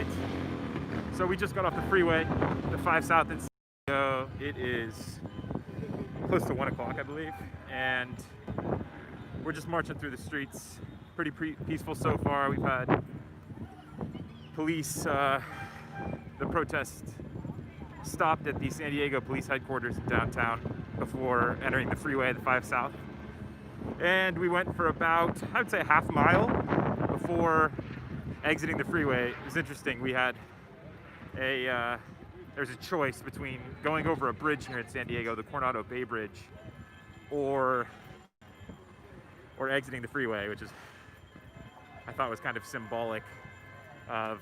night. So we just got off the freeway, the 5 South in San Diego. It is close to 1 o'clock, I believe, and we're just marching through the streets. Pretty peaceful so far. We've had police, the protest stopped at the San Diego police headquarters in downtown before entering the freeway, the 5 South. And we went for about, I would say, a half mile before exiting the freeway. It was interesting. We had there's a choice between going over a bridge here in San Diego, the Coronado Bay Bridge, or exiting the freeway, which is, I thought was kind of symbolic of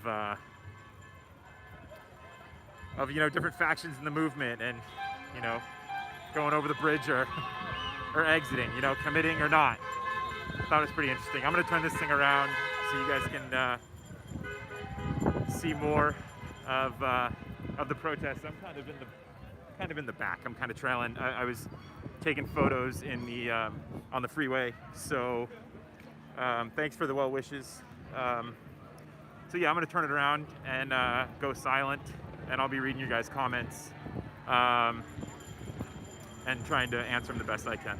different factions in the movement, and going over the bridge or exiting, committing or not. I thought it was pretty interesting. I'm going to turn this thing around so you guys can see more of the protest. I'm kind of in the back. I'm kind of trailing. I was taking photos in the on the freeway. So thanks for the well wishes. So yeah, I'm going to turn it around and go silent, and I'll be reading you guys' comments and trying to answer them the best I can.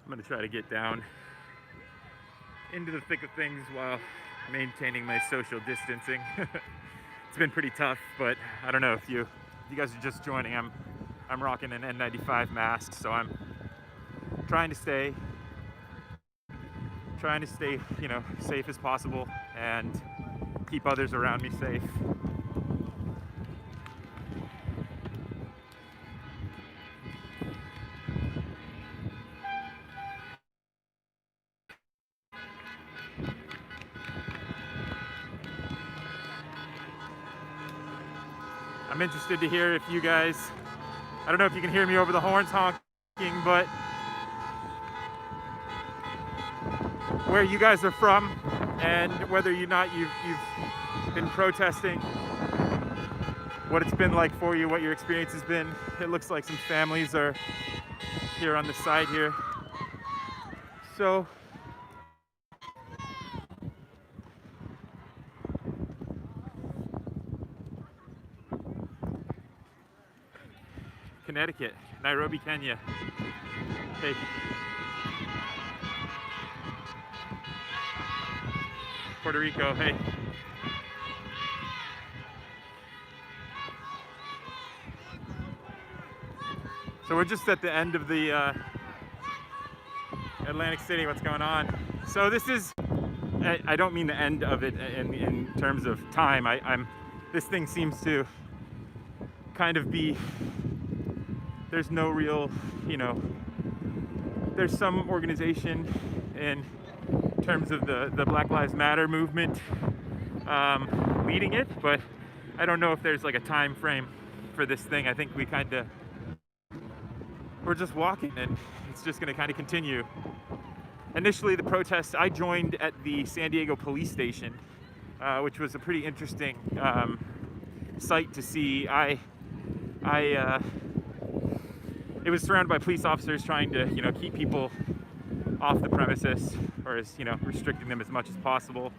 I'm going to try to get down into the thick of things while maintaining my social distancing. It's been pretty tough, but I don't know if you guys are just joining. I'm rocking an N95 mask, so I'm trying to stay safe as possible and keep others around me safe. I'm interested to hear if you guys, I don't know if you can hear me over the horns honking, but where you guys are from and whether or not you've been protesting, what it's been like for you, what your experience has been. It looks like some families are here on the side here. So Connecticut, Nairobi, Kenya. Hey. Puerto Rico, hey. So we're just at the end of the Atlantic City. What's going on? So this is, I don't mean the end of it in terms of time. This thing seems to kind of be, there's no real, there's some organization in terms of the Black Lives Matter movement leading it, but I don't know if there's like a time frame for this thing. I think we're just walking, and it's just going to kind of continue. Initially, the protest, I joined at the San Diego police station, which was a pretty interesting sight to see. It was surrounded by police officers trying to, keep people off the premises, or as, restricting them as much as possible.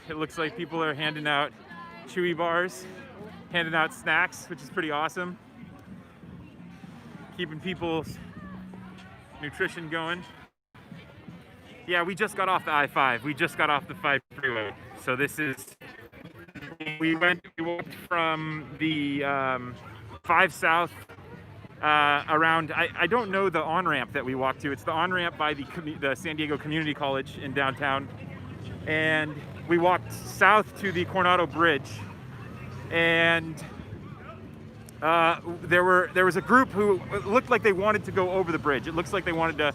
It looks like people are handing out Chewy bars, handing out snacks, which is pretty awesome. Keeping people's nutrition going. Yeah, we just got off the I-5. We just got off the 5 freeway. So this is, we walked from the 5 South around, I don't know the on-ramp that we walked to. It's the on-ramp by the San Diego Community College in downtown. And we walked south to the Coronado Bridge. And there was a group who looked like they wanted to go over the bridge. It looks like they wanted to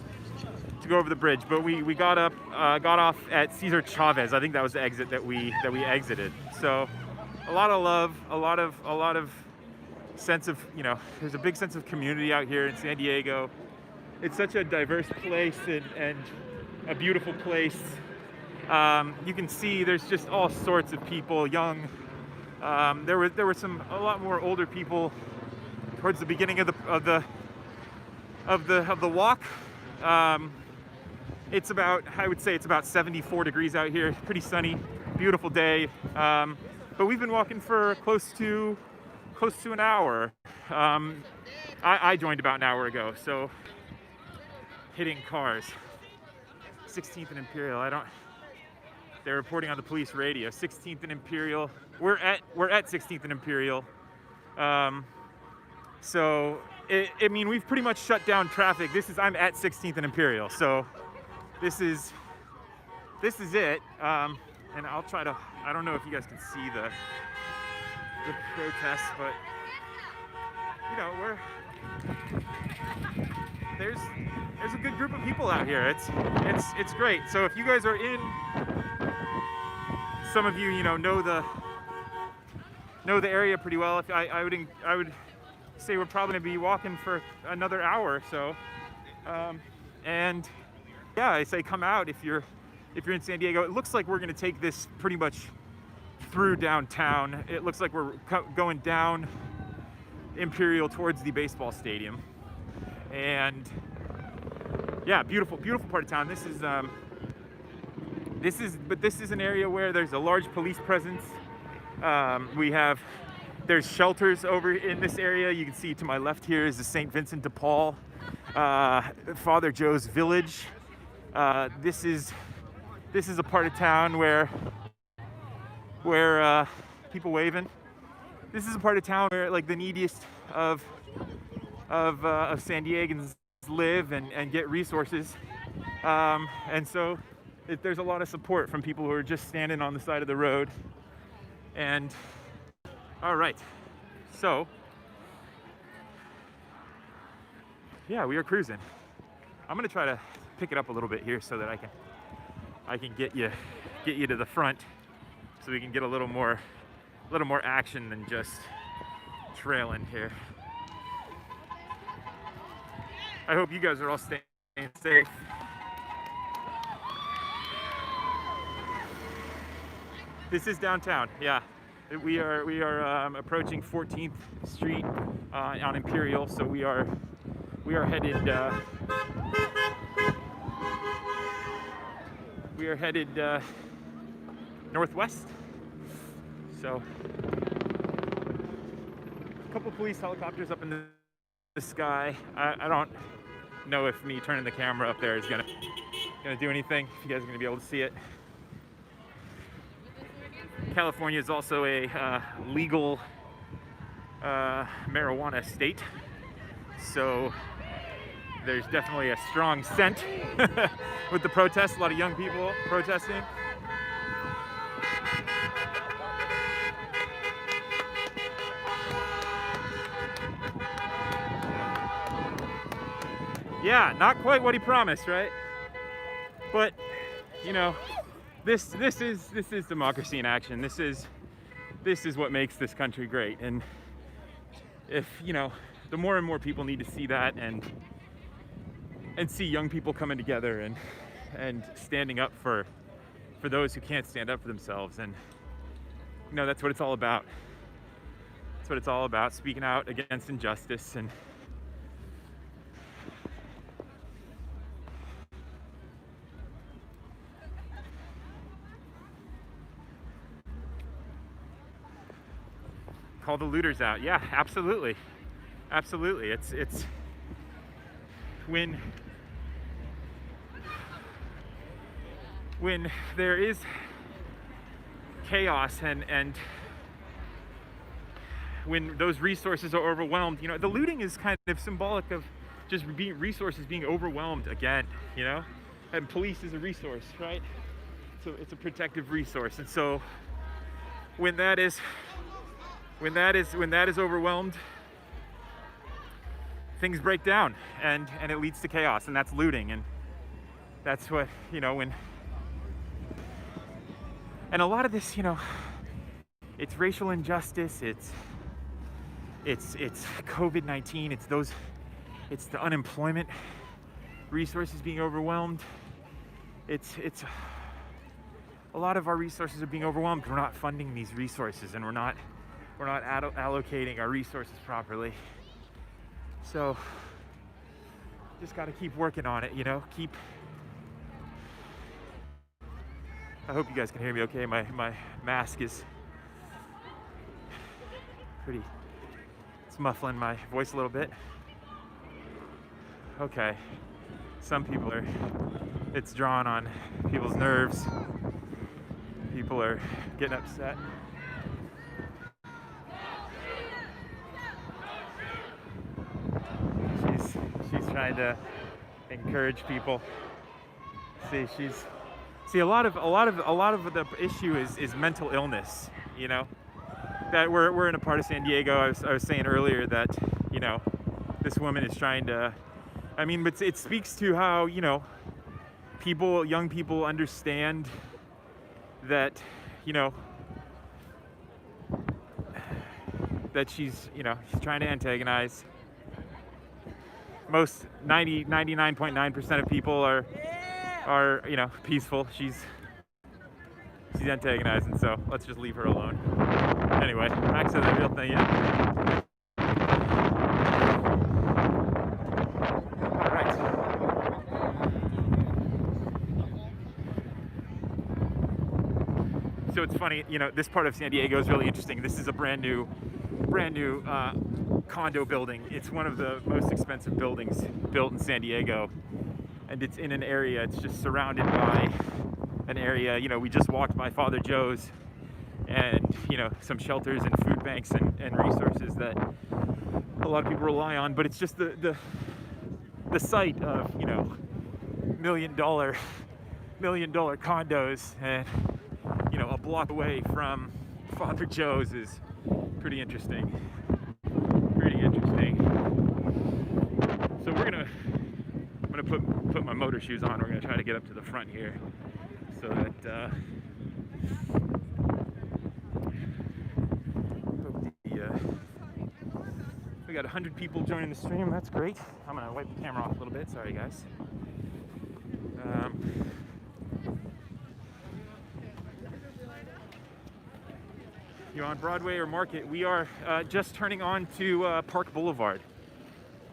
go over the bridge, but we got off at Cesar Chavez. I think that was the exit that we exited. So a lot of love, a lot of sense of, you know, there's a big sense of community out here in San Diego. It's such a diverse place and a beautiful place. You can see there's just all sorts of people, young. There were a lot more older people towards the beginning of the walk. It's about, I would say it's about 74 degrees out here. Pretty sunny, beautiful day. But we've been walking for close to an hour. I joined about an hour ago, so hitting cars. 16th and Imperial. They're reporting on the police radio. 16th and Imperial. We're at 16th and Imperial. So I mean, we've pretty much shut down traffic. I'm at 16th and Imperial. So this is it. And I'll try to. I don't know if you guys can see the protests, but you know, there's a good group of people out here. It's great. So if you guys are in, some of you know the area pretty well. If I would say we're probably gonna be walking for another hour or so. And yeah, I say come out if you're in San Diego. It looks like we're gonna take this pretty much through downtown. It looks like we're going down Imperial towards the baseball stadium. And yeah, beautiful part of town. This is an area where there's a large police presence. There's shelters over in this area. You can see to my left here is the St. Vincent de Paul, Father Joe's village. This is a part of town where people waving. This is a part of town where like the neediest of San Diegans live and get resources, and so there's a lot of support from people who are just standing on the side of the road. And all right, so yeah, we are cruising. I'm gonna try to pick it up a little bit here so that I can get you to the front, so we can get a little more action than just trailing here. I hope you guys are all staying safe. This is downtown, yeah. We are approaching 14th Street on Imperial, so we are headed northwest. So a couple police helicopters up in the sky. I don't know if me turning the camera up there is gonna do anything, if you guys are gonna be able to see it. California is also a legal marijuana state, so there's definitely a strong scent with the protests. A lot of young people protesting. Yeah, not quite what he promised, right? But you know, this is democracy in action. This is what makes this country great. And if the more and more people need to see that and see young people coming together and standing up for those who can't stand up for themselves, and that's what it's all about. That's what it's all about, speaking out against injustice. And call the looters out. Yeah, absolutely. It's when there is chaos and when those resources are overwhelmed, the looting is kind of symbolic of just resources being overwhelmed again, and police is a resource, right? So it's a protective resource. And so when that is overwhelmed, things break down, and it leads to chaos, and that's looting, and that's what, when, and a lot of this, it's racial injustice, it's COVID-19, it's the unemployment resources being overwhelmed. It's a lot of our resources are being overwhelmed because we're not funding these resources, and we're not allocating our resources properly. So just got to keep working on it, I hope you guys can hear me okay. My mask is it's muffling my voice a little bit. Okay, some people it's drawing on people's nerves. People are getting upset. She's trying to encourage people. See, a lot of the issue is mental illness. That we're in a part of San Diego. I was saying earlier that this woman is trying to. But it speaks to how young people understand that that she's trying to antagonize. Most 99.9% of people are peaceful. She's antagonizing, so let's just leave her alone. Anyway, back to the real thing. All right. So it's funny, this part of San Diego is really interesting. This is a brand new condo building. It's one of the most expensive buildings built in San Diego, and it's in an area. It's just surrounded by an area. We just walked by Father Joe's, and some shelters and food banks and resources that a lot of people rely on. But it's just the site of million dollar condos, and a block away from Father Joe's is pretty interesting. So I'm gonna put my motor shoes on. We're gonna try to get up to the front here, so that we got 100 people joining the stream. That's great. I'm gonna wipe the camera off a little bit. Sorry, guys. You're on Broadway or Market. We are just turning on to Park Boulevard,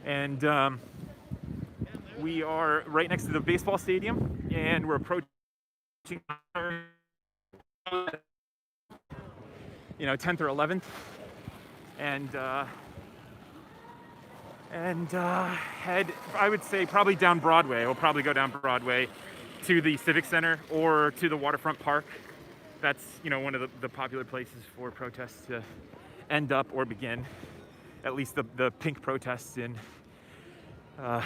and we are right next to the baseball stadium, and we're approaching 10th or 11th, and head, I would say, probably down Broadway. We'll probably go down Broadway to the Civic Center or to the Waterfront Park. That's one of the popular places for protests to end up or begin. At least the pink protests in a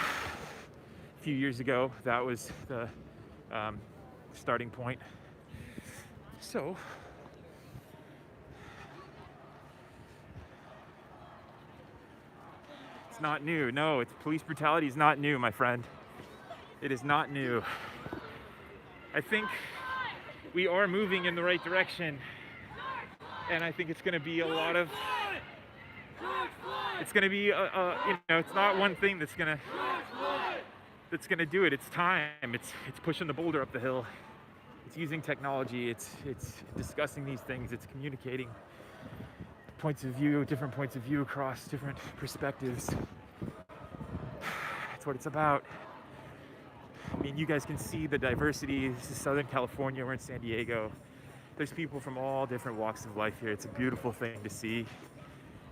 few years ago, that was the starting point. So it's not new. No, police brutality is not new, my friend. It is not new. I think we are moving in the right direction, and I think it's going to be a lot of. It's going to be it's not one thing that's going to do it. It's time. It's pushing the boulder up the hill. It's using technology. It's discussing these things. It's communicating different points of view across different perspectives. That's what it's about. You guys can see the diversity. This is Southern California. We're in San Diego. There's people from all different walks of life here. It's a beautiful thing to see.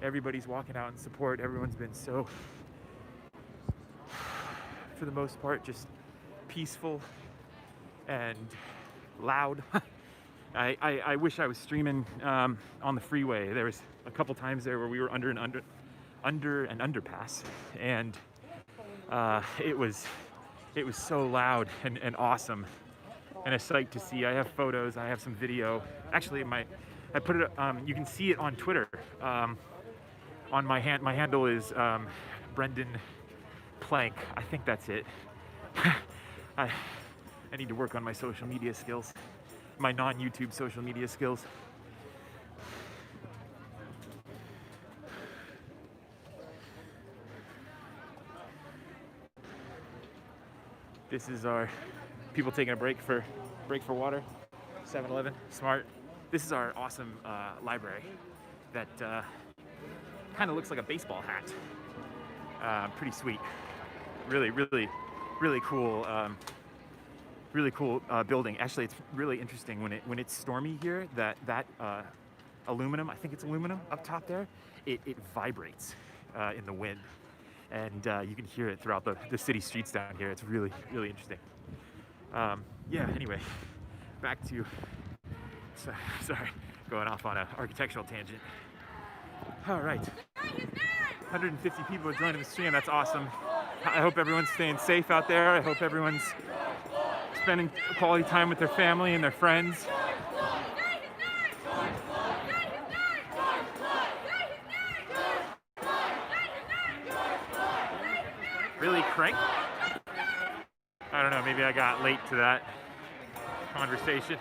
Everybody's walking out in support. Everyone's been so, for the most part, just peaceful and loud. I wish I was streaming on the freeway. There was a couple times there where we were under an underpass, and it was so loud and awesome, and a sight to see. I have photos. I have some video. Actually, I put it. You can see it on Twitter. On my handle is Brendan plank. I think that's it. I need to work on my social media skills, my non-YouTube social media skills. This is our people taking a break for water. 7-Eleven, smart. This is our awesome library that kind of looks like a baseball hat. Pretty sweet. Really cool. Really cool building. Actually, it's really interesting when it's stormy here. That aluminum, I think it's aluminum up top there. It vibrates in the wind, and you can hear it throughout the city streets down here. It's really interesting. Yeah. Anyway, back to sorry, going off on an architectural tangent. All right, 150 people are joining the stream. That's awesome. I hope everyone's staying safe out there. I hope everyone's spending quality time with their family and their friends. Really crank? I don't know, maybe I got late to that conversation.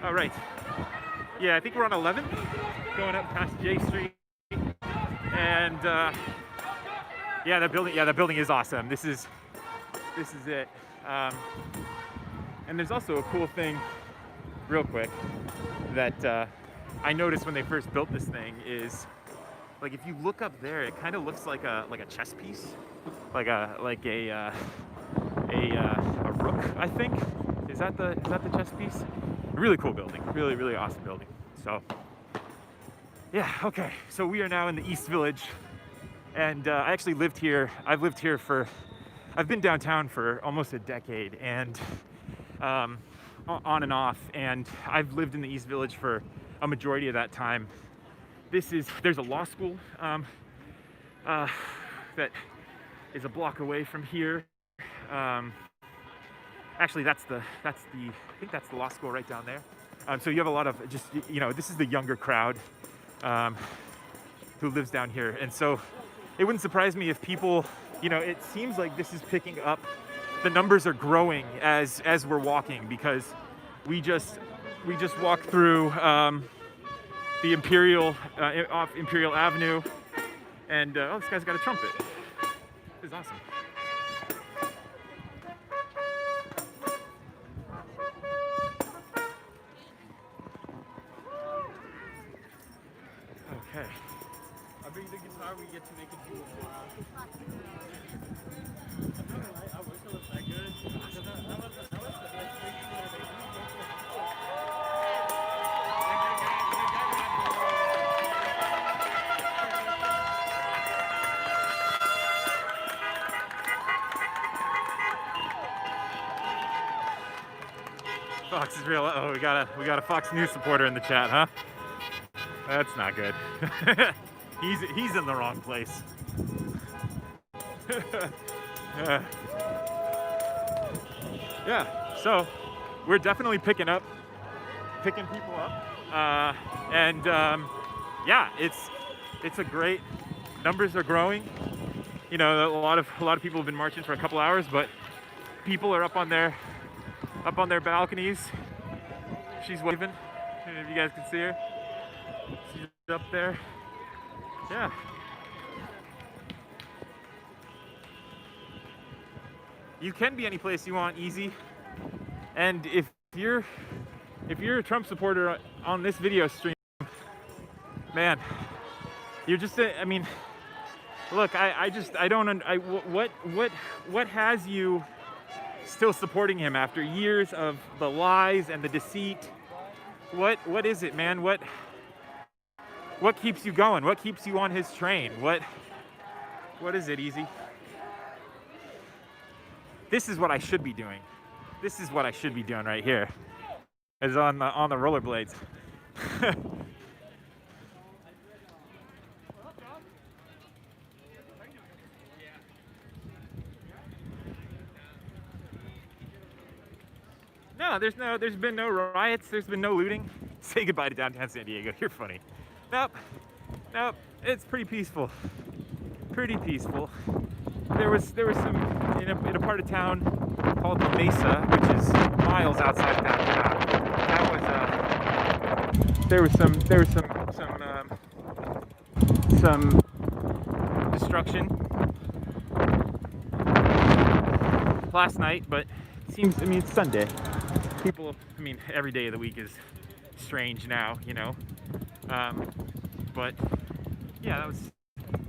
All right. Yeah, I think we're on 11th, going up past J Street. And yeah, that building is awesome. This is it. And there's also a cool thing, real quick, that I noticed when they first built this thing is, like, if you look up there, it kind of looks like a chess piece, like a rook, I think. Is that the chess piece? Really cool building. Really awesome building. So yeah, okay. So we are now in the East Village, and I actually lived here. I've been downtown for almost a decade, and on and off, and I've lived in the East Village for a majority of that time. There's a law school that is a block away from here. Actually, I think that's the law school right down there. So you have a lot of this is the younger crowd who lives down here, and so it wouldn't surprise me if people, it seems like this is picking up. The numbers are growing as we're walking, because we just walked through the Imperial off Imperial Avenue, and this guy's got a trumpet. This is awesome. Okay. I bring the guitar, we get to make it beautiful. I wish it was that good. That was Fox is real. Oh, we got a Fox News supporter in the chat, huh? That's not good. He's in the wrong place. Yeah, so we're definitely picking people up, and yeah, it's a great. Numbers are growing. A lot of people have been marching for a couple hours, but people are up on their balconies. She's waving. I don't know if you guys can see her. She's up there. Yeah. You can be any place you want, easy. And if you're a Trump supporter on this video stream, man, you're just look, what has you still supporting him after years of the lies and the deceit? What is it, man? What keeps you going? What keeps you on his train? What is it, Easy? This is what I should be doing. This is what I should be doing right here. Is on the rollerblades. No, there's been no riots, there's been no looting. Say goodbye to downtown San Diego. You're funny. Nope. It's pretty peaceful. pretty peaceful. There was some in a part of town called the Mesa, which is miles outside of downtown. That was there was some destruction last night, but it seems, I mean, it's Sunday. People, I mean, every day of the week is strange now, you know. But yeah, that was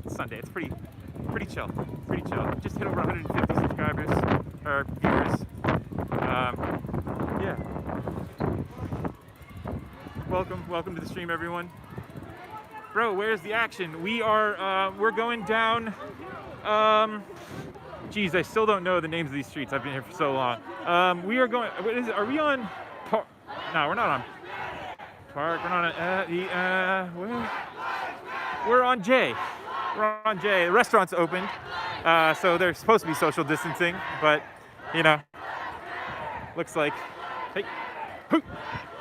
Sunday. It's pretty chill. Pretty chill. Just hit over 150 subscribers or viewers. Yeah. Welcome to the stream, everyone. Bro, where's the action? We're going down. Geez, I still don't know the names of these streets. I've been here for so long. We are going. What is it? Are we on? No, we're not on Park. We're not on. We're on J. We're on J. The restaurant's opened, so there's supposed to be social distancing, but you know, looks like. Hey, I'm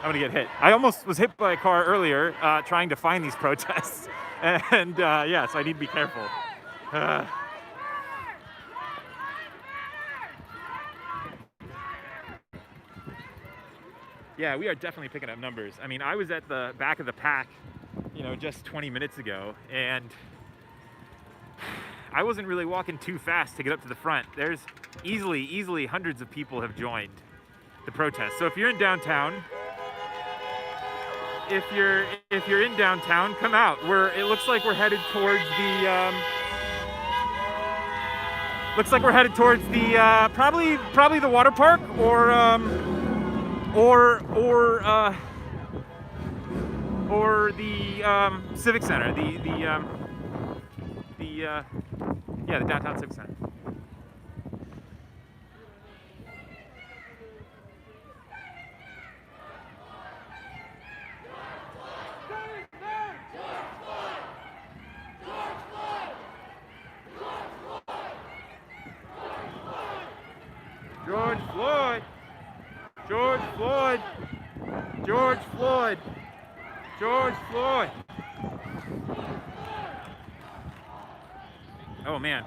gonna get hit. I almost was hit by a car earlier trying to find these protests, and yeah, so I need to be careful. Yeah, we are definitely picking up numbers. I mean, I was at the back of the pack, you know, just 20 minutes ago, and I wasn't really walking too fast to get up to the front. There's easily hundreds of people have joined the protest. So if you're in downtown, in downtown, come out. It looks like we're headed towards the probably the water park or the Civic Center, the downtown Civic Center. George Floyd. George Floyd. George Floyd. George Floyd. Oh man.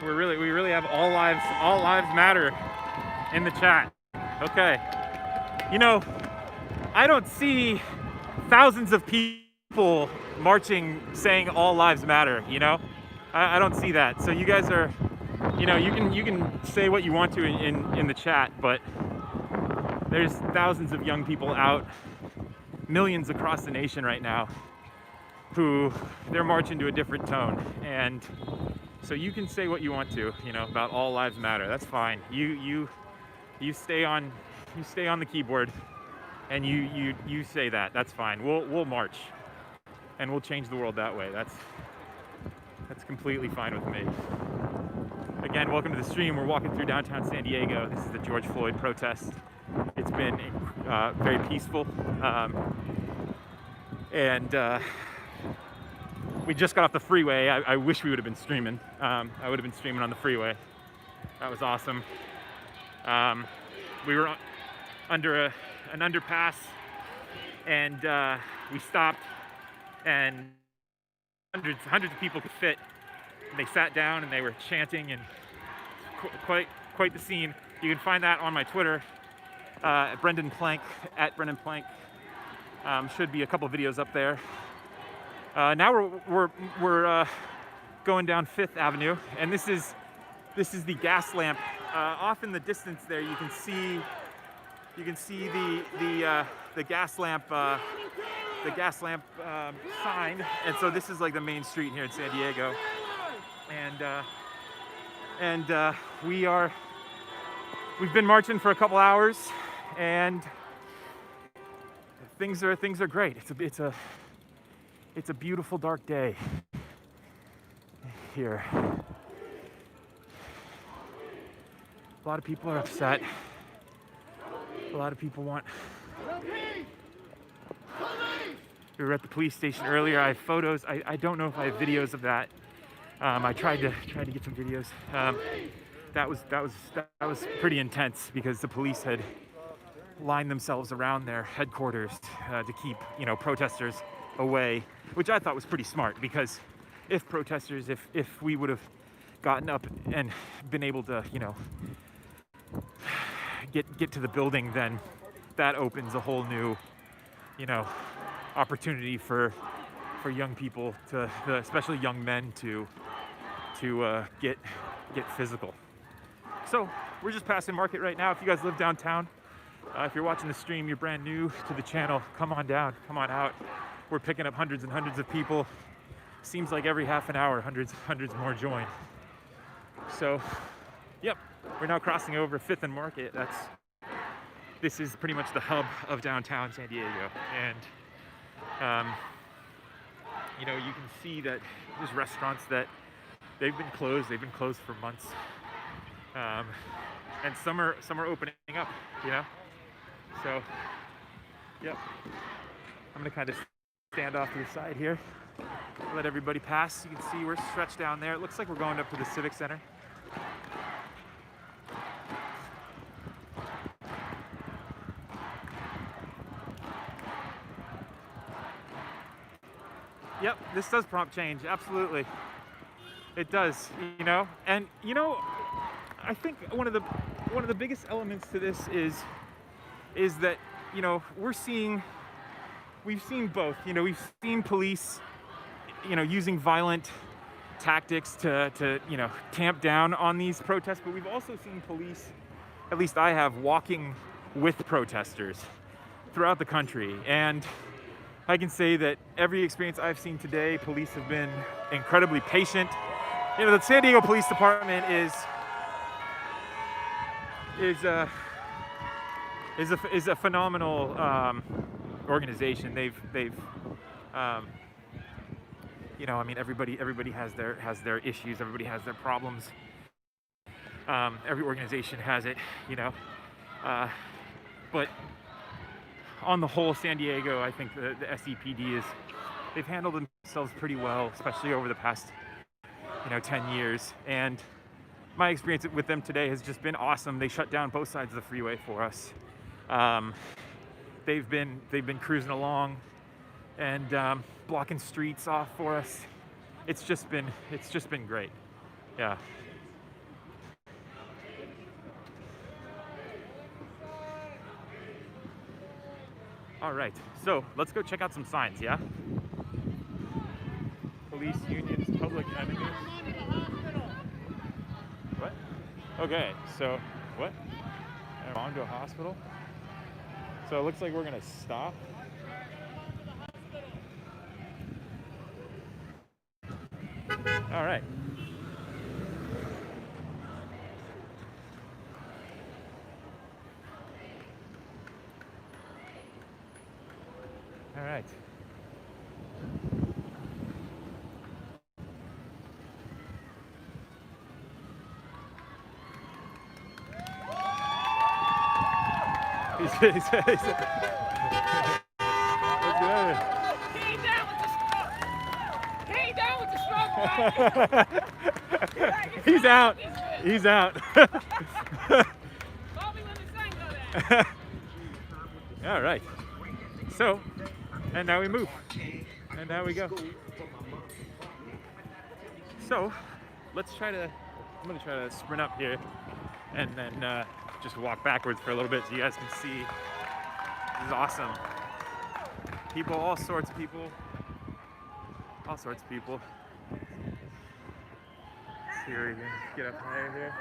We really have all lives matter in the chat. Okay. You know, I don't see thousands of people marching saying all lives matter, you know? I don't see that. So you guys are, you know, you can say what you want to in the chat, but there's thousands of young people out, millions across the nation right now, who they're marching to a different tone. And so you can say what you want to, you know, about all lives matter. That's fine. You stay on the keyboard and you say that. That's fine. We'll march and we'll change the world that way. That's completely fine with me. Again, welcome to the stream. We're walking through downtown San Diego. This is the George Floyd protest. It's been very peaceful. We just got off the freeway. I wish we would have been streaming. I would have been streaming on the freeway. That was awesome. We were under an underpass, and we stopped, and hundreds of people could fit. And they sat down and they were chanting, and quite the scene. You can find that on my Twitter, Brendan Plank, at Brendan Plank. Should be a couple videos up there. Now we're going down Fifth Avenue, and this is the gas lamp. Off in the distance there, you can see the gas lamp sign, and so this is like the main street here in San Diego, and we've been marching for a couple hours, and things are great. It's a beautiful dark day here. A lot of people are upset. A lot of people want. We were at the police station earlier. I have photos. I don't know if I have videos of that. I tried to get some videos. That was pretty intense because the police had lined themselves around their headquarters to keep, you know, protesters away, which I thought was pretty smart, because if protesters, if we would have gotten up and been able to, you know, get to the building, then that opens a whole new, you know, opportunity for young people to, especially young men, to get physical. So we're just passing Market right now. If you guys live downtown, if you're watching the stream, you're brand new to the channel, come on down, come on out. We're picking up hundreds and hundreds of people. Seems like every half an hour, hundreds more join. So, yep, we're now crossing over 5th and Market. This is pretty much the hub of downtown San Diego. And, you know, you can see that there's restaurants that they've been closed for months. And some are opening up, you know? So, yep. I'm gonna kind of stand off to the side here, let everybody pass. You can see we're stretched down there. It looks like we're going up to the Civic Center. Yep, this does prompt change, absolutely. It does, you know? And, you know, I think one of the biggest elements to this is that, you know, we've seen both. You know, we've seen police, you know, using violent tactics to you know, tamp down on these protests, but we've also seen police, at least I have, walking with protesters throughout the country. And I can say that every experience I've seen today, police have been incredibly patient. You know, the San Diego Police Department is a phenomenal organization. They've you know, I mean, everybody has their issues. Everybody has their problems. Every organization has it, you know. But on the whole, San Diego, I think the SEPD they've handled themselves pretty well, especially over the past, you know, 10 years. And my experience with them today has just been awesome. They shut down both sides of the freeway for us. They've been cruising along and blocking streets off for us. It's just been great. Yeah. All right, so let's go check out some signs, yeah? Police unions, public enemy. What? Okay, so what? I'm on to a hospital. So it looks like we're gonna stop. All right. All right. He's He ain't down with the stroke. He ain't down with the stroke, right? He's out. He's out. Call me when the sun goes down. All right. So, and now we move. And now we go. So, I'm gonna try to sprint up here and then just walk backwards for a little bit so you guys can see. This is awesome. People, all sorts of people. All sorts of people. Let's see where we can get up higher here.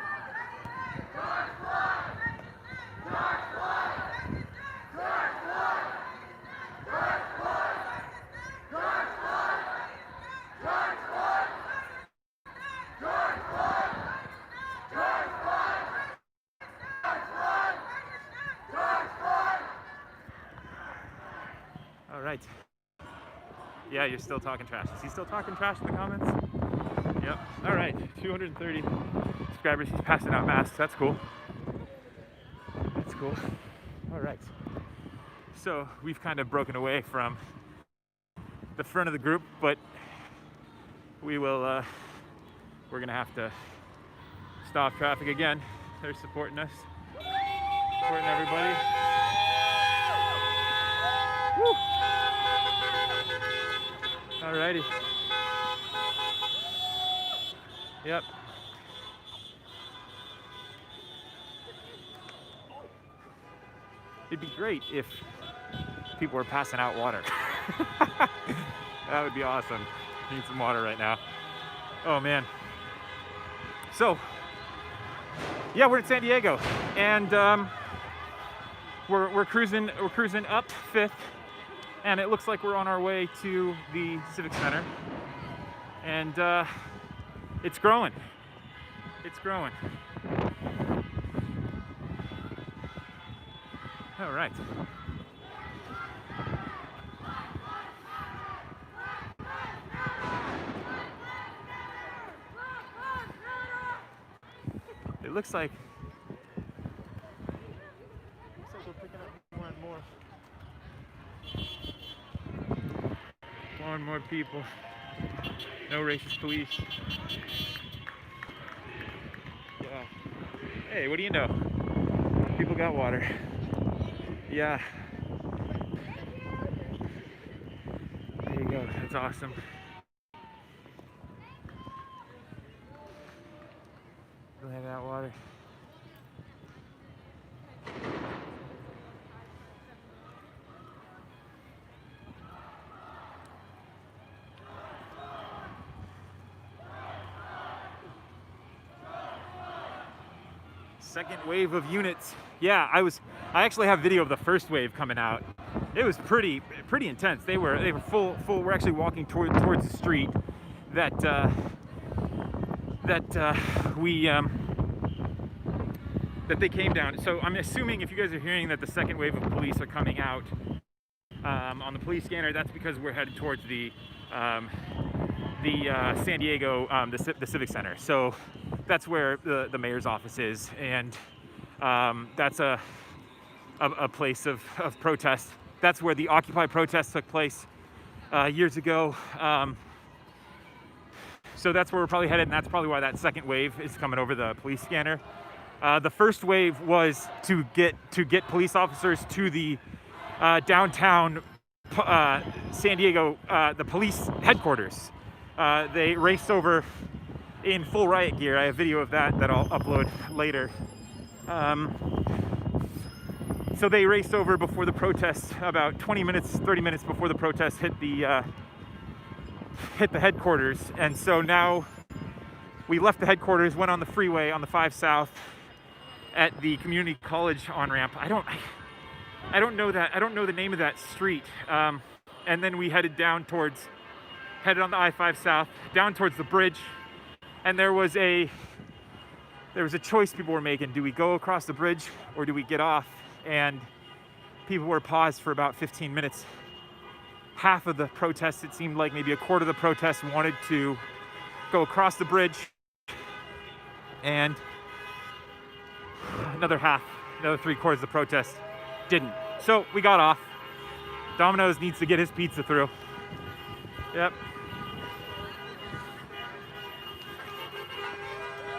All right. Yeah, you're still talking trash. Is he still talking trash in the comments? Yep. All right. 230 subscribers. He's passing out masks. That's cool. That's cool. All right. So we've kind of broken away from the front of the group, but we're gonna have to stop traffic again. They're supporting us, supporting everybody. Woo. Alrighty. Yep. It'd be great if people were passing out water. That would be awesome. Need some water right now. Oh man. So, yeah, we're in San Diego, and we're cruising up 5th, and it looks like we're on our way to the Civic Center, and it's growing. It's growing. All right. It looks like we're picking up more and more. More and more people. No racist police. Yeah. Hey, what do you know? People got water. Yeah. There you go. That's awesome. We'll have that water. Second wave of units. Yeah, I actually have video of the first wave coming out. It was pretty intense. They were full. We're actually walking towards the street that they came down. So I'm assuming if you guys are hearing that the second wave of police are coming out on the police scanner, that's because we're headed towards the San Diego, the Civic Center. So that's where the mayor's office is, and that's a place of protest. That's where the Occupy protests took place years ago. So that's where we're probably headed, and that's probably why that second wave is coming over the police scanner. The first wave was to get police officers to the downtown San Diego, the police headquarters. They raced over in full riot gear. I have video of that I'll upload later. So they raced over before the protest, about 20 minutes, 30 minutes before the protest hit the headquarters. And so now we left the headquarters, went on the freeway on the 5 South at the community college on-ramp. I don't know the name of that street. And then we headed on the I-5 South, down towards the bridge. And there was a choice people were making. Do we go across the bridge or do we get off? And people were paused for about 15 minutes. Half of the protest, it seemed like maybe a quarter of the protest, wanted to go across the bridge, and another 3/4 of the protest didn't. So we got off. Domino's needs to get his pizza through. Yep.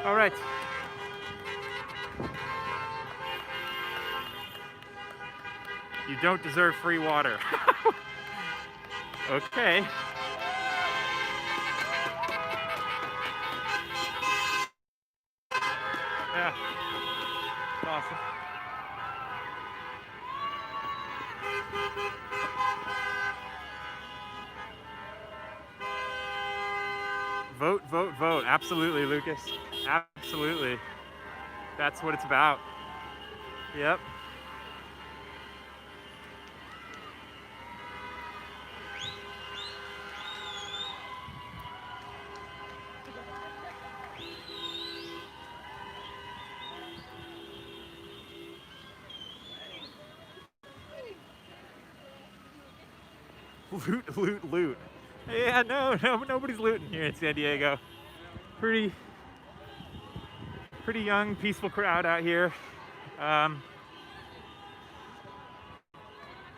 All right. You don't deserve free water. Okay. Yeah. Awesome. Vote, vote, vote. Absolutely, Lucas. Absolutely. That's what it's about. Yep. Loot, loot, loot. Yeah, no, nobody's looting here in San Diego. Pretty young, peaceful crowd out here.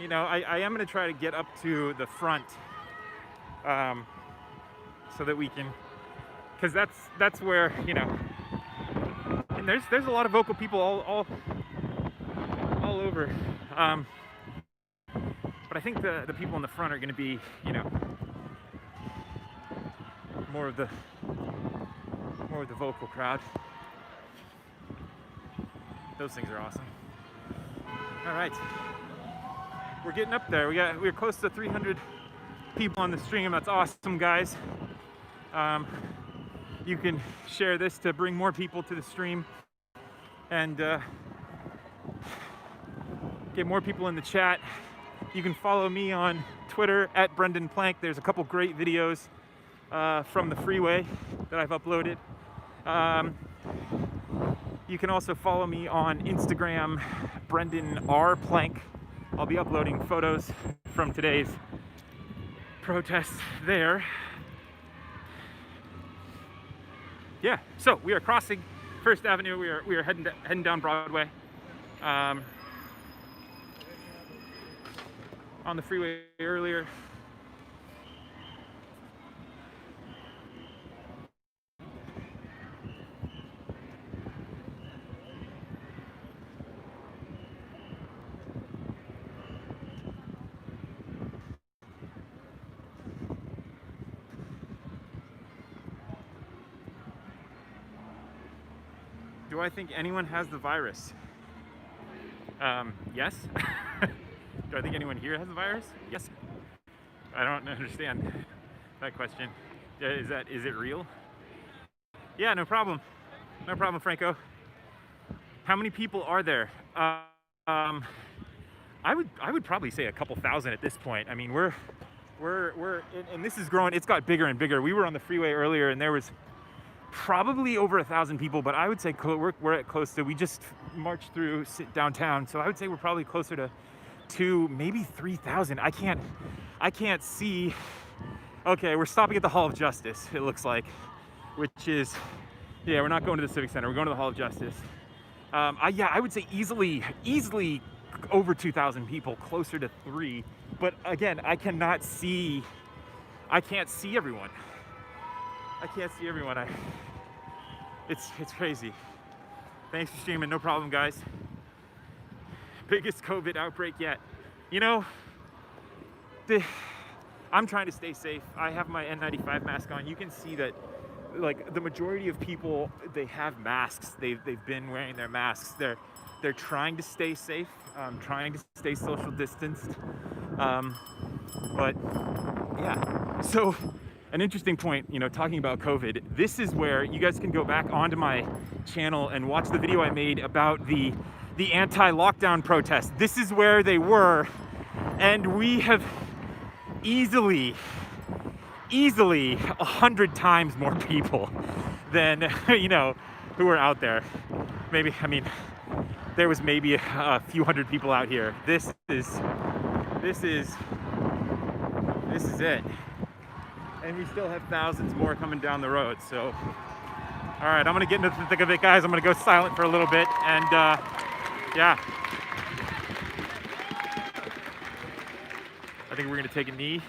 You know, I am gonna try to get up to the front, so that we can, because that's where, you know, and there's a lot of vocal people all over. But I think the people in the front are going to be, you know, more of the more of the vocal crowd. Those things are awesome. All right, we're getting up there. We're close to 300 people on the stream. That's awesome, guys. You can share this to bring more people to the stream and get more people in the chat. You can follow me on Twitter at Brendan Plank. There's a couple great videos from the freeway that I've uploaded. You can also follow me on Instagram, Brendan R. Plank. I'll be uploading photos from today's protest there. Yeah, so we are crossing First Avenue. We are heading down Broadway. On the freeway earlier. Do I think anyone has the virus? Yes. Do I think anyone here has the virus? Yes. I don't understand that question. Is it real? Yeah, no problem. No problem, Franco. How many people are there? I would probably say a couple thousand at this point. I mean, we're and this is growing. It's got bigger and bigger. We were on the freeway earlier, and there was probably over 1,000 people, but I would say we're at close to. We just marched through downtown, so I would say we're probably closer to 2,000, maybe 3,000. I can't see. Okay, we're stopping at the Hall of Justice. It looks like, which is, yeah, we're not going to the Civic Center. We're going to the Hall of Justice. I would say easily over 2,000 people, closer to 3. But again, I can't see everyone. I can't see everyone. It's crazy. Thanks for streaming. No problem, guys. Biggest COVID outbreak yet. You know, I'm trying to stay safe. I have my N95 mask on. You can see that, like, the majority of people, they have masks. They've been wearing their masks. They're trying to stay safe, trying to stay social distanced. But yeah, so an interesting point, you know, talking about COVID, this is where you guys can go back onto my channel and watch the video I made about the anti-lockdown protest. This is where they were, and we have easily 100 times more people than, you know, who are out there. Maybe, I mean, there was maybe a few hundred people out here. This is it. And we still have thousands more coming down the road. So, all right, I'm gonna get into the thick of it, guys. I'm gonna go silent for a little bit, and yeah. I think we're gonna take a knee.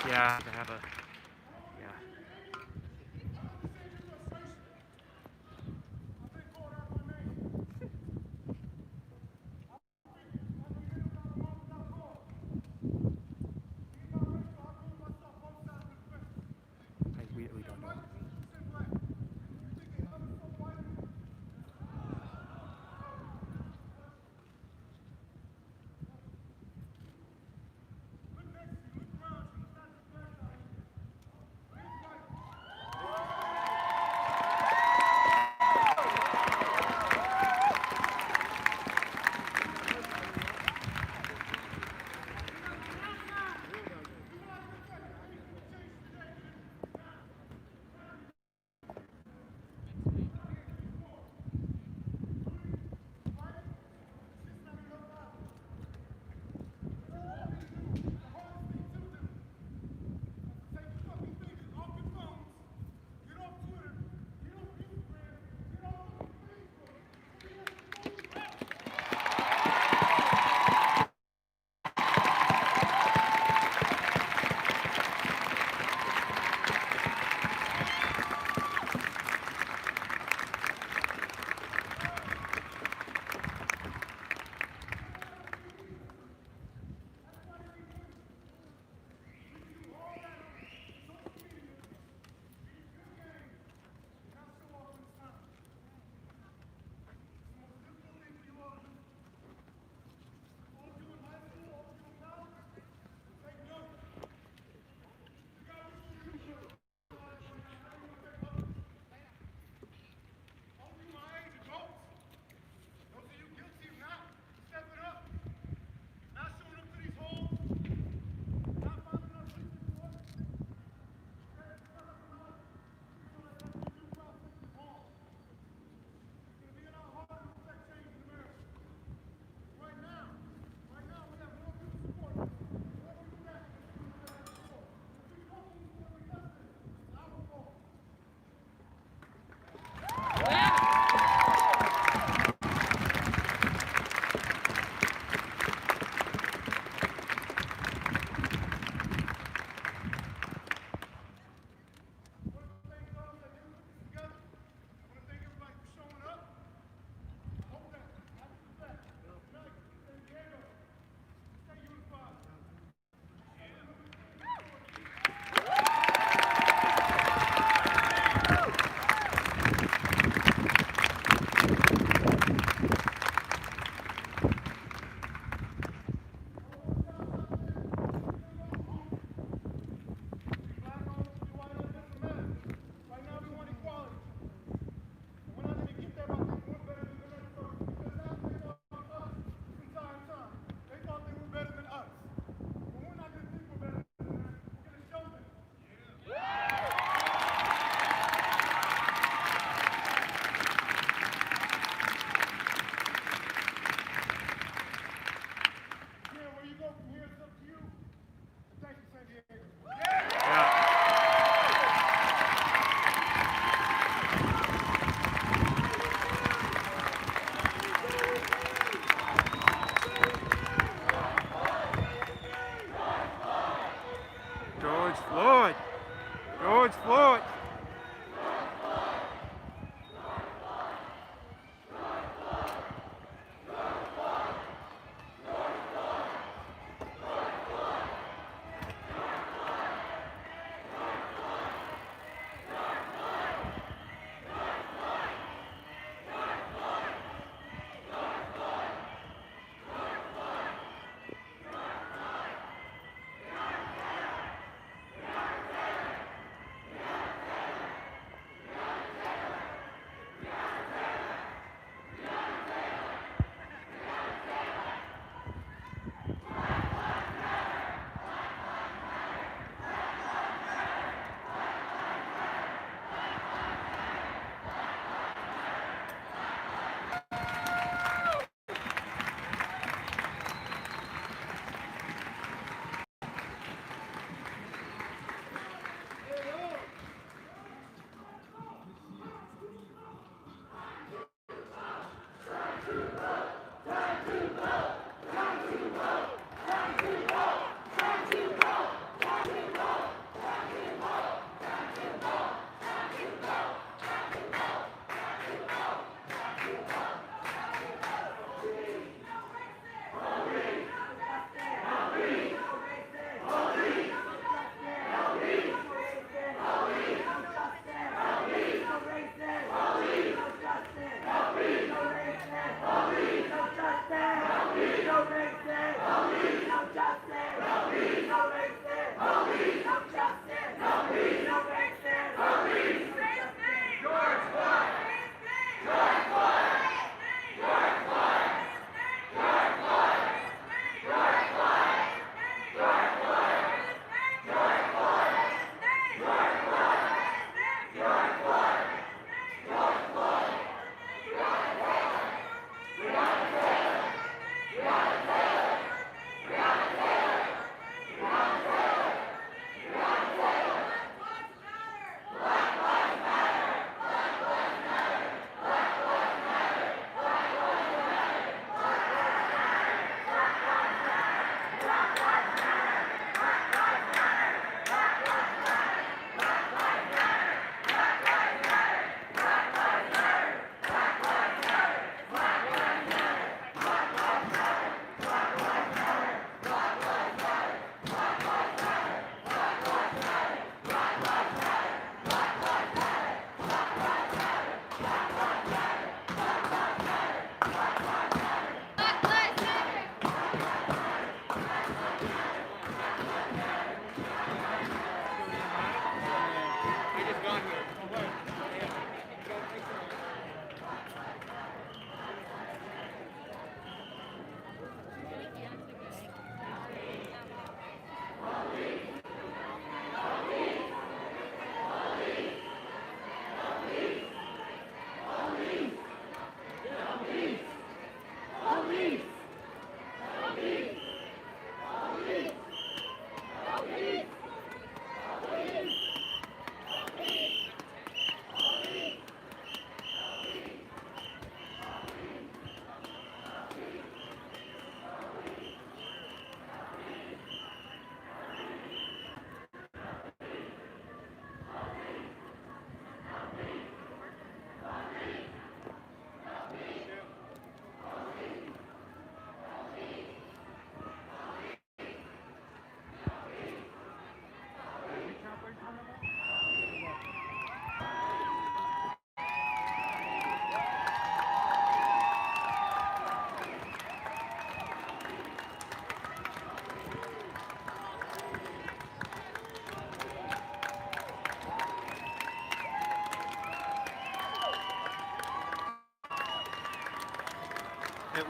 Yeah, to have a, yeah. We don't know.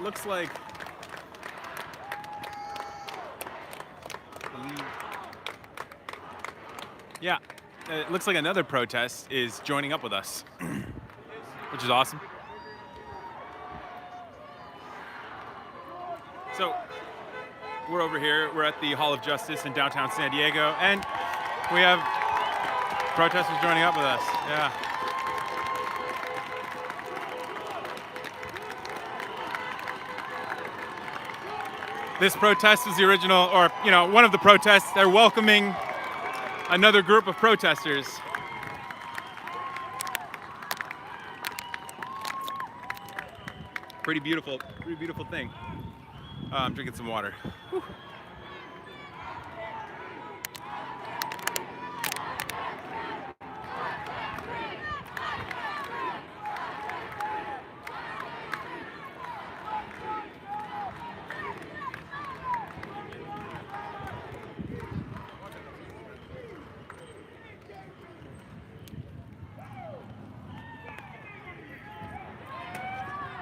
looks like yeah, it looks like another protest is joining up with us, which is awesome. So we're over here. We're at the Hall of Justice in downtown San Diego, and we have protesters joining up with us. Yeah. This protest was the original, or one of the protests. They're welcoming another group of protesters. Pretty beautiful thing. I'm drinking some water. Whew.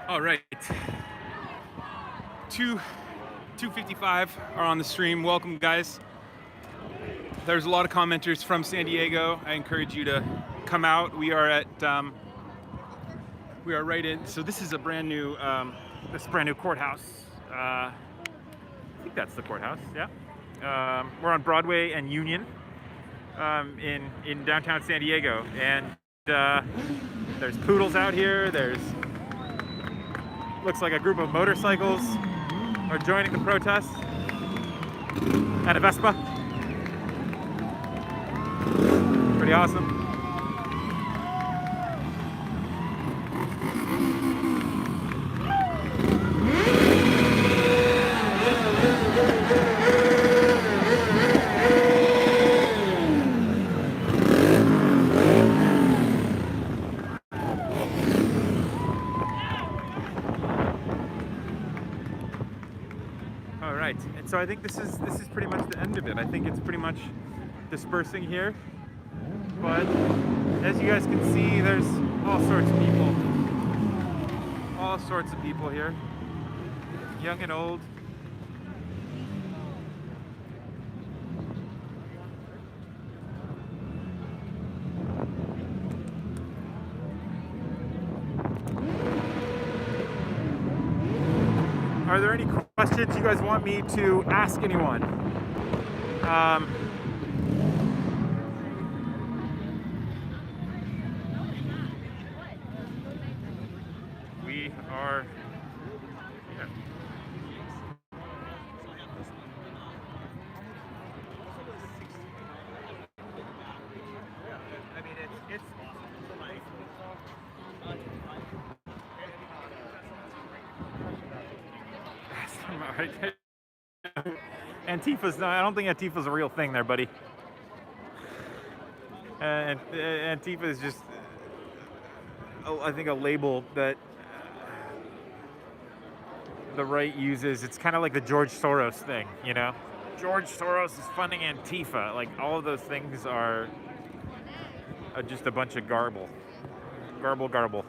All right, 255 are on the stream. Welcome, guys. There's a lot of commenters from San Diego. I encourage you to come out. We are right in. So this is a brand new courthouse. I think that's the courthouse. Yeah. We're on Broadway and Union in downtown San Diego, and there's poodles out here. There's looks like a group of motorcycles are joining the protest, and a Vespa. Pretty awesome. And so I think this is pretty much the end of it. I think it's pretty much dispersing here. But as you guys can see, there's all sorts of people. All sorts of people here. Young and old. Are there any questions you guys want me to ask anyone? We are here. I mean, it's Antifa's no, I don't think Antifa's a real thing there, buddy. And Antifa is just, I think, a label that the right uses. It's kind of like the George Soros thing, you know? George Soros is funding Antifa. Like, all of those things are just a bunch of garble. Garble.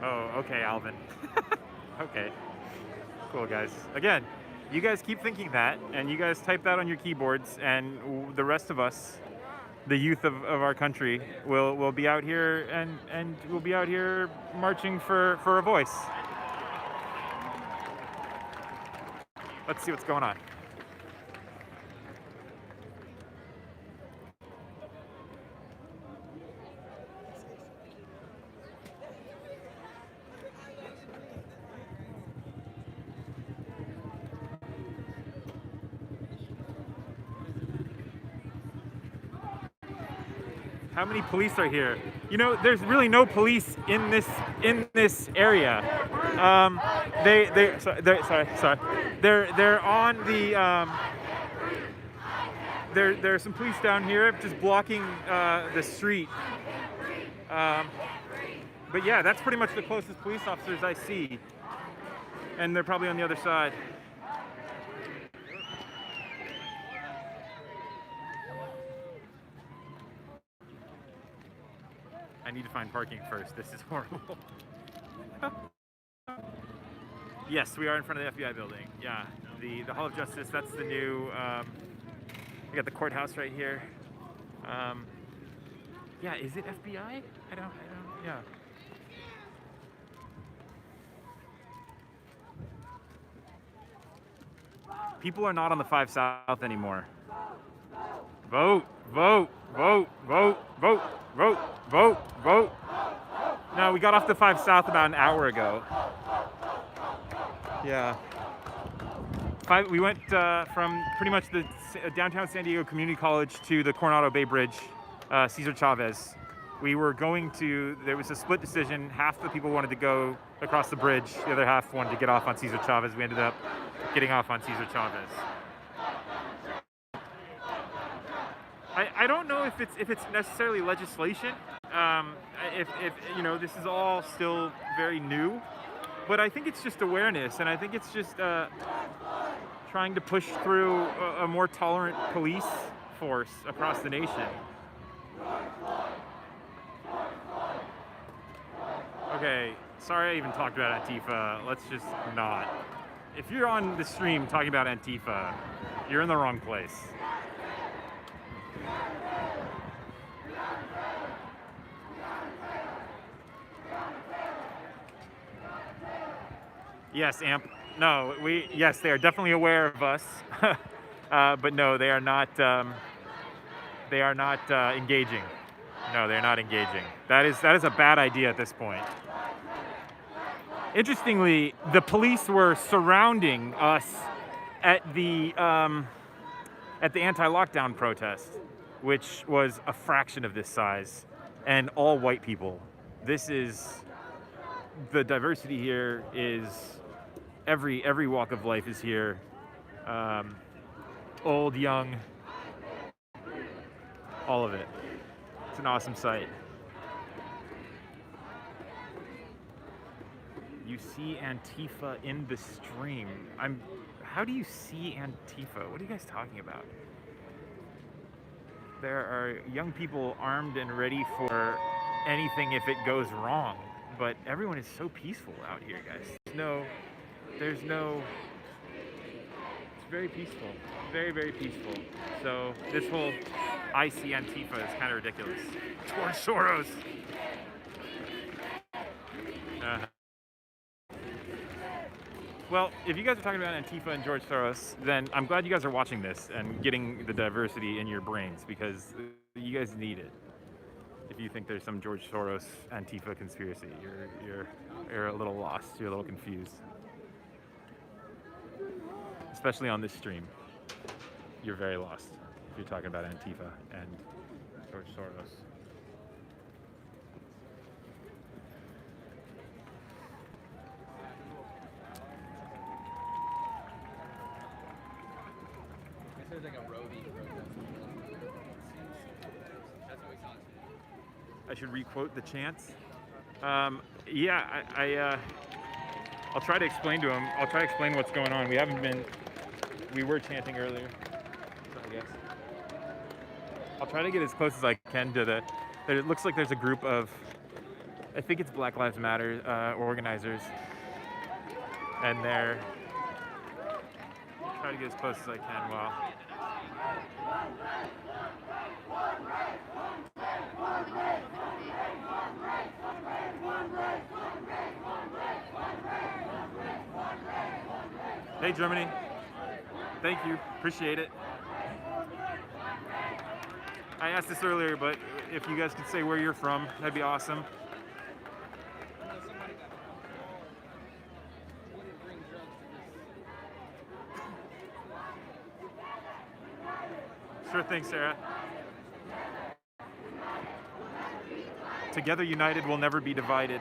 Oh, okay, Alvin. Okay. Cool, guys. Again, you guys keep thinking that, and you guys type that on your keyboards, and the rest of us, the youth of our country, will be out here, and we'll be out here marching for a voice. Let's see what's going on. How many police are here? You know, there's really no police in this area. They're on the there's some police down here just blocking the street. But yeah, that's pretty much the closest police officers I see, and they're probably on the other side. I need to find parking first. This is horrible. Yes, we are in front of the FBI building. Yeah, the Hall of Justice. That's the new. We got the courthouse right here. Yeah, is it FBI? I don't. Yeah. People are not on the 5 South anymore. Vote, vote, vote, vote, vote, vote, vote, vote. No, we got off the 5 South about an hour ago. Yeah. We went from pretty much the downtown San Diego Community College to the Coronado Bay Bridge, Cesar Chavez. We were going to, there was a split decision. Half the people wanted to go across the bridge. The other half wanted to get off on Cesar Chavez. We ended up getting off on Cesar Chavez. I don't know if it's necessarily legislation. If you know, this is all still very new, but I think it's just awareness, and I think it's just trying to push through a more tolerant police force across the nation. Okay, sorry I even talked about Antifa. Let's just not. If you're on the stream talking about Antifa, you're in the wrong place. Yes, Amp. No, yes, they are definitely aware of us, but no, they are not. They are not engaging. No, they're not engaging. That is a bad idea at this point. Interestingly, the police were surrounding us at the anti-lockdown protest, which was a fraction of this size, and all white people. This is the diversity here is every walk of life is here. Old, young, all of it. It's an awesome sight. You see Antifa in the stream. How do you see Antifa? What are you guys talking about? There are young people armed and ready for anything if it goes wrong, but everyone is so peaceful out here, guys. It's very peaceful. Very, very peaceful. So this whole I see Antifa is kind of ridiculous. George Soros. Well, if you guys are talking about Antifa and George Soros, then I'm glad you guys are watching this and getting the diversity in your brains, because you guys need it. If you think there's some George Soros Antifa conspiracy, you're a little lost. You're a little confused. Especially on this stream, you're very lost if you're talking about Antifa and George Soros. There's like a roadie protest. That's what we saw today. I should requote the chants. Yeah, I'll try to explain to him. I'll try to explain what's going on. We were chanting earlier, so I guess. I'll try to get as close as I can to it looks like there's a group of, I think it's Black Lives Matter organizers, and they're, try to get as close as I can while. Hey, Germany. Thank you. Appreciate it. I asked this earlier, but if you guys could say where you're from, that'd be awesome. Sure thing, Sarah. Together united, we'll never be divided.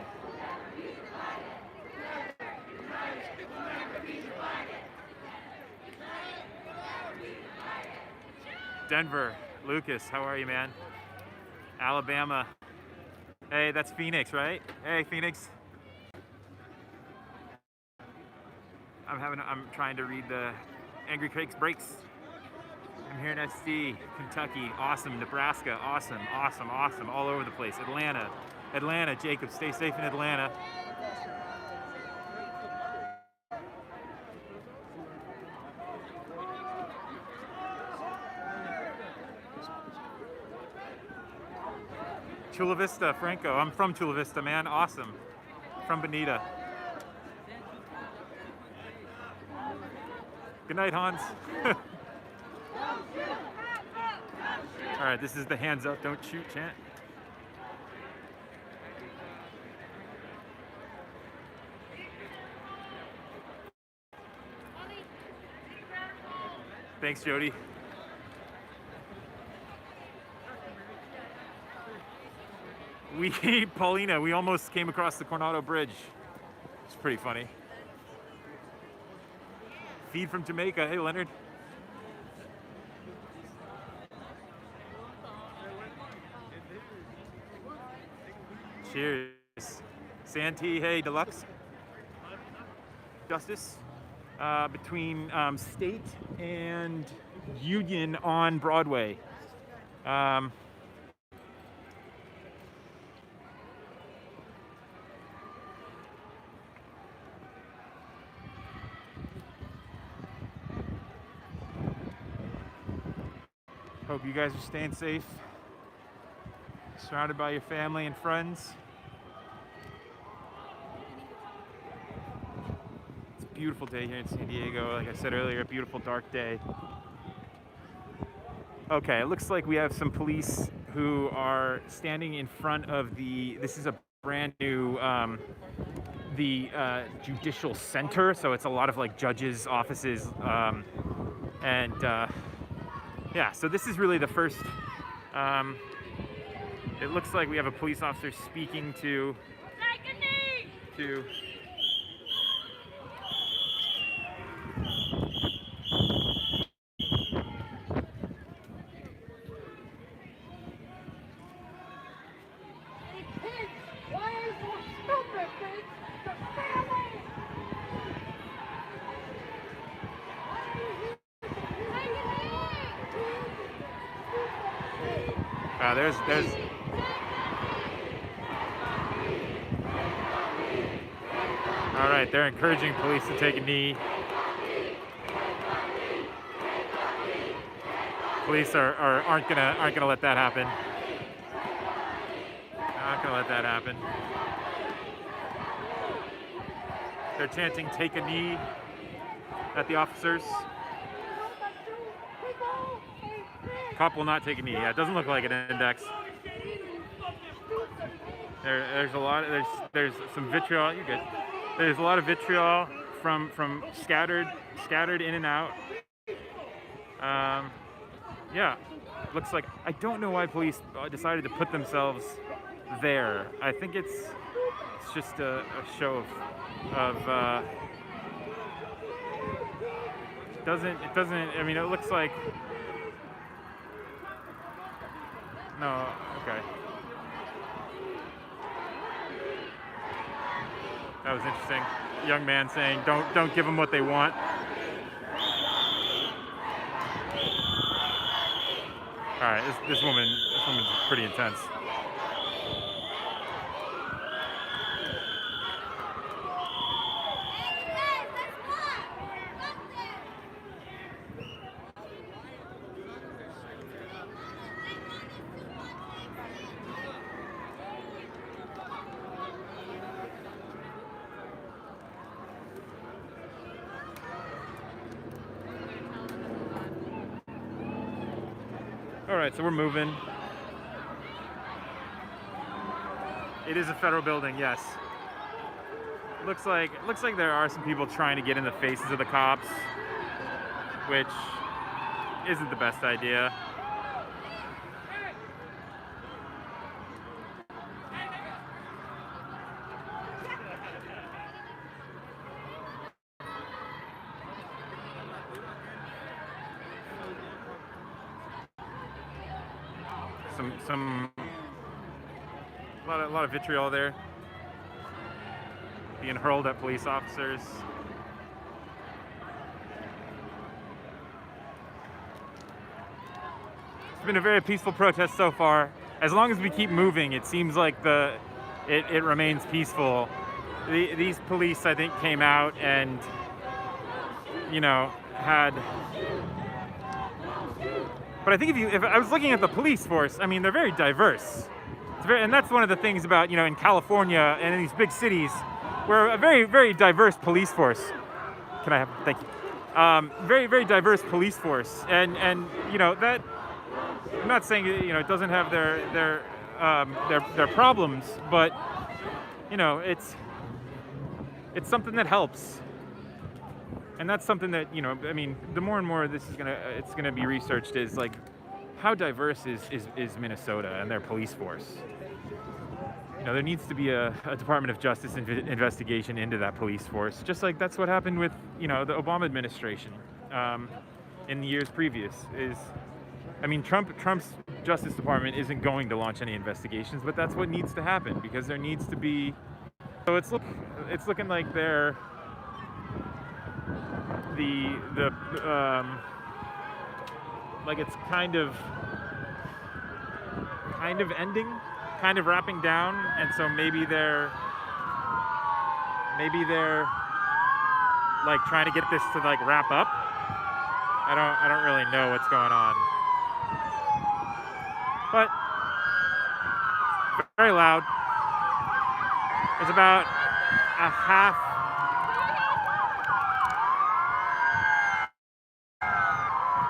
Denver, Lucas, how are you, man? Alabama. Hey, that's Phoenix, right? Hey, Phoenix. I'm trying to read the Angry Craig's breaks. I'm here in SD, Kentucky, awesome. Nebraska, awesome, awesome, awesome. All over the place. Atlanta, Atlanta, Jacob, stay safe in Atlanta. Chula Vista, Franco. I'm from Chula Vista, man. Awesome. From Bonita. Good night, Hans. All right, this is the hands up, don't shoot chant. Thanks, Jody. Paulina, we almost came across the Coronado Bridge. It's pretty funny. Feed from Jamaica. Hey, Leonard. Cheers. Santee, hey, Deluxe. Justice between State and Union on Broadway. Hope you guys are staying safe, surrounded by your family and friends. It's a beautiful day here in San Diego. Like I said earlier, a beautiful dark day. Okay, it looks like we have some police who are standing in front of this is a brand new, the judicial center. So it's a lot of like judges' offices, yeah, so this is really the first, it looks like we have a police officer speaking to there's all right, they're encouraging police to take a knee. Police aren't gonna let that happen. Not gonna let that happen. They're chanting "take a knee" at the officers. Cop will not take a knee. Yeah, it doesn't look like an index. There's a lot. There's some vitriol. You're good. There's a lot of vitriol from scattered in and out. Yeah, looks like I don't know why police decided to put themselves there. I think it's just a show of it doesn't. I mean, it looks like. No, okay. That was interesting. Young man saying, "Don't give them what they want." All right, this woman's pretty intense. All right, so we're moving. It is a federal building, yes. Looks like there are some people trying to get in the faces of the cops, which isn't the best idea. A lot of vitriol there being hurled at police officers. It's been a very peaceful protest so far. As long as we keep moving, it seems like the it remains peaceful. These police, I think, came out and, you know, had. But I think if I was looking at the police force, I mean, they're very diverse. And that's one of the things about, you know, in California and in these big cities, we're a very, very diverse police force. Can I have, thank you. Very, very diverse police force. And you know, that, I'm not saying, you know, it doesn't have their problems, but, you know, it's something that helps. And that's something that, you know, I mean, the more and more it's gonna be researched is like, how diverse is Minnesota and their police force? You know, there needs to be a Department of Justice investigation into that police force, just like that's what happened with, you know, the Obama administration in the years previous. I mean, Trump's Justice Department isn't going to launch any investigations, but that's what needs to happen because there needs to be. So it's looking like they're like it's kind of ending, kind of wrapping down, and so maybe they're like trying to get this to like wrap up. I don't really know what's going on, but very loud. It's about a half.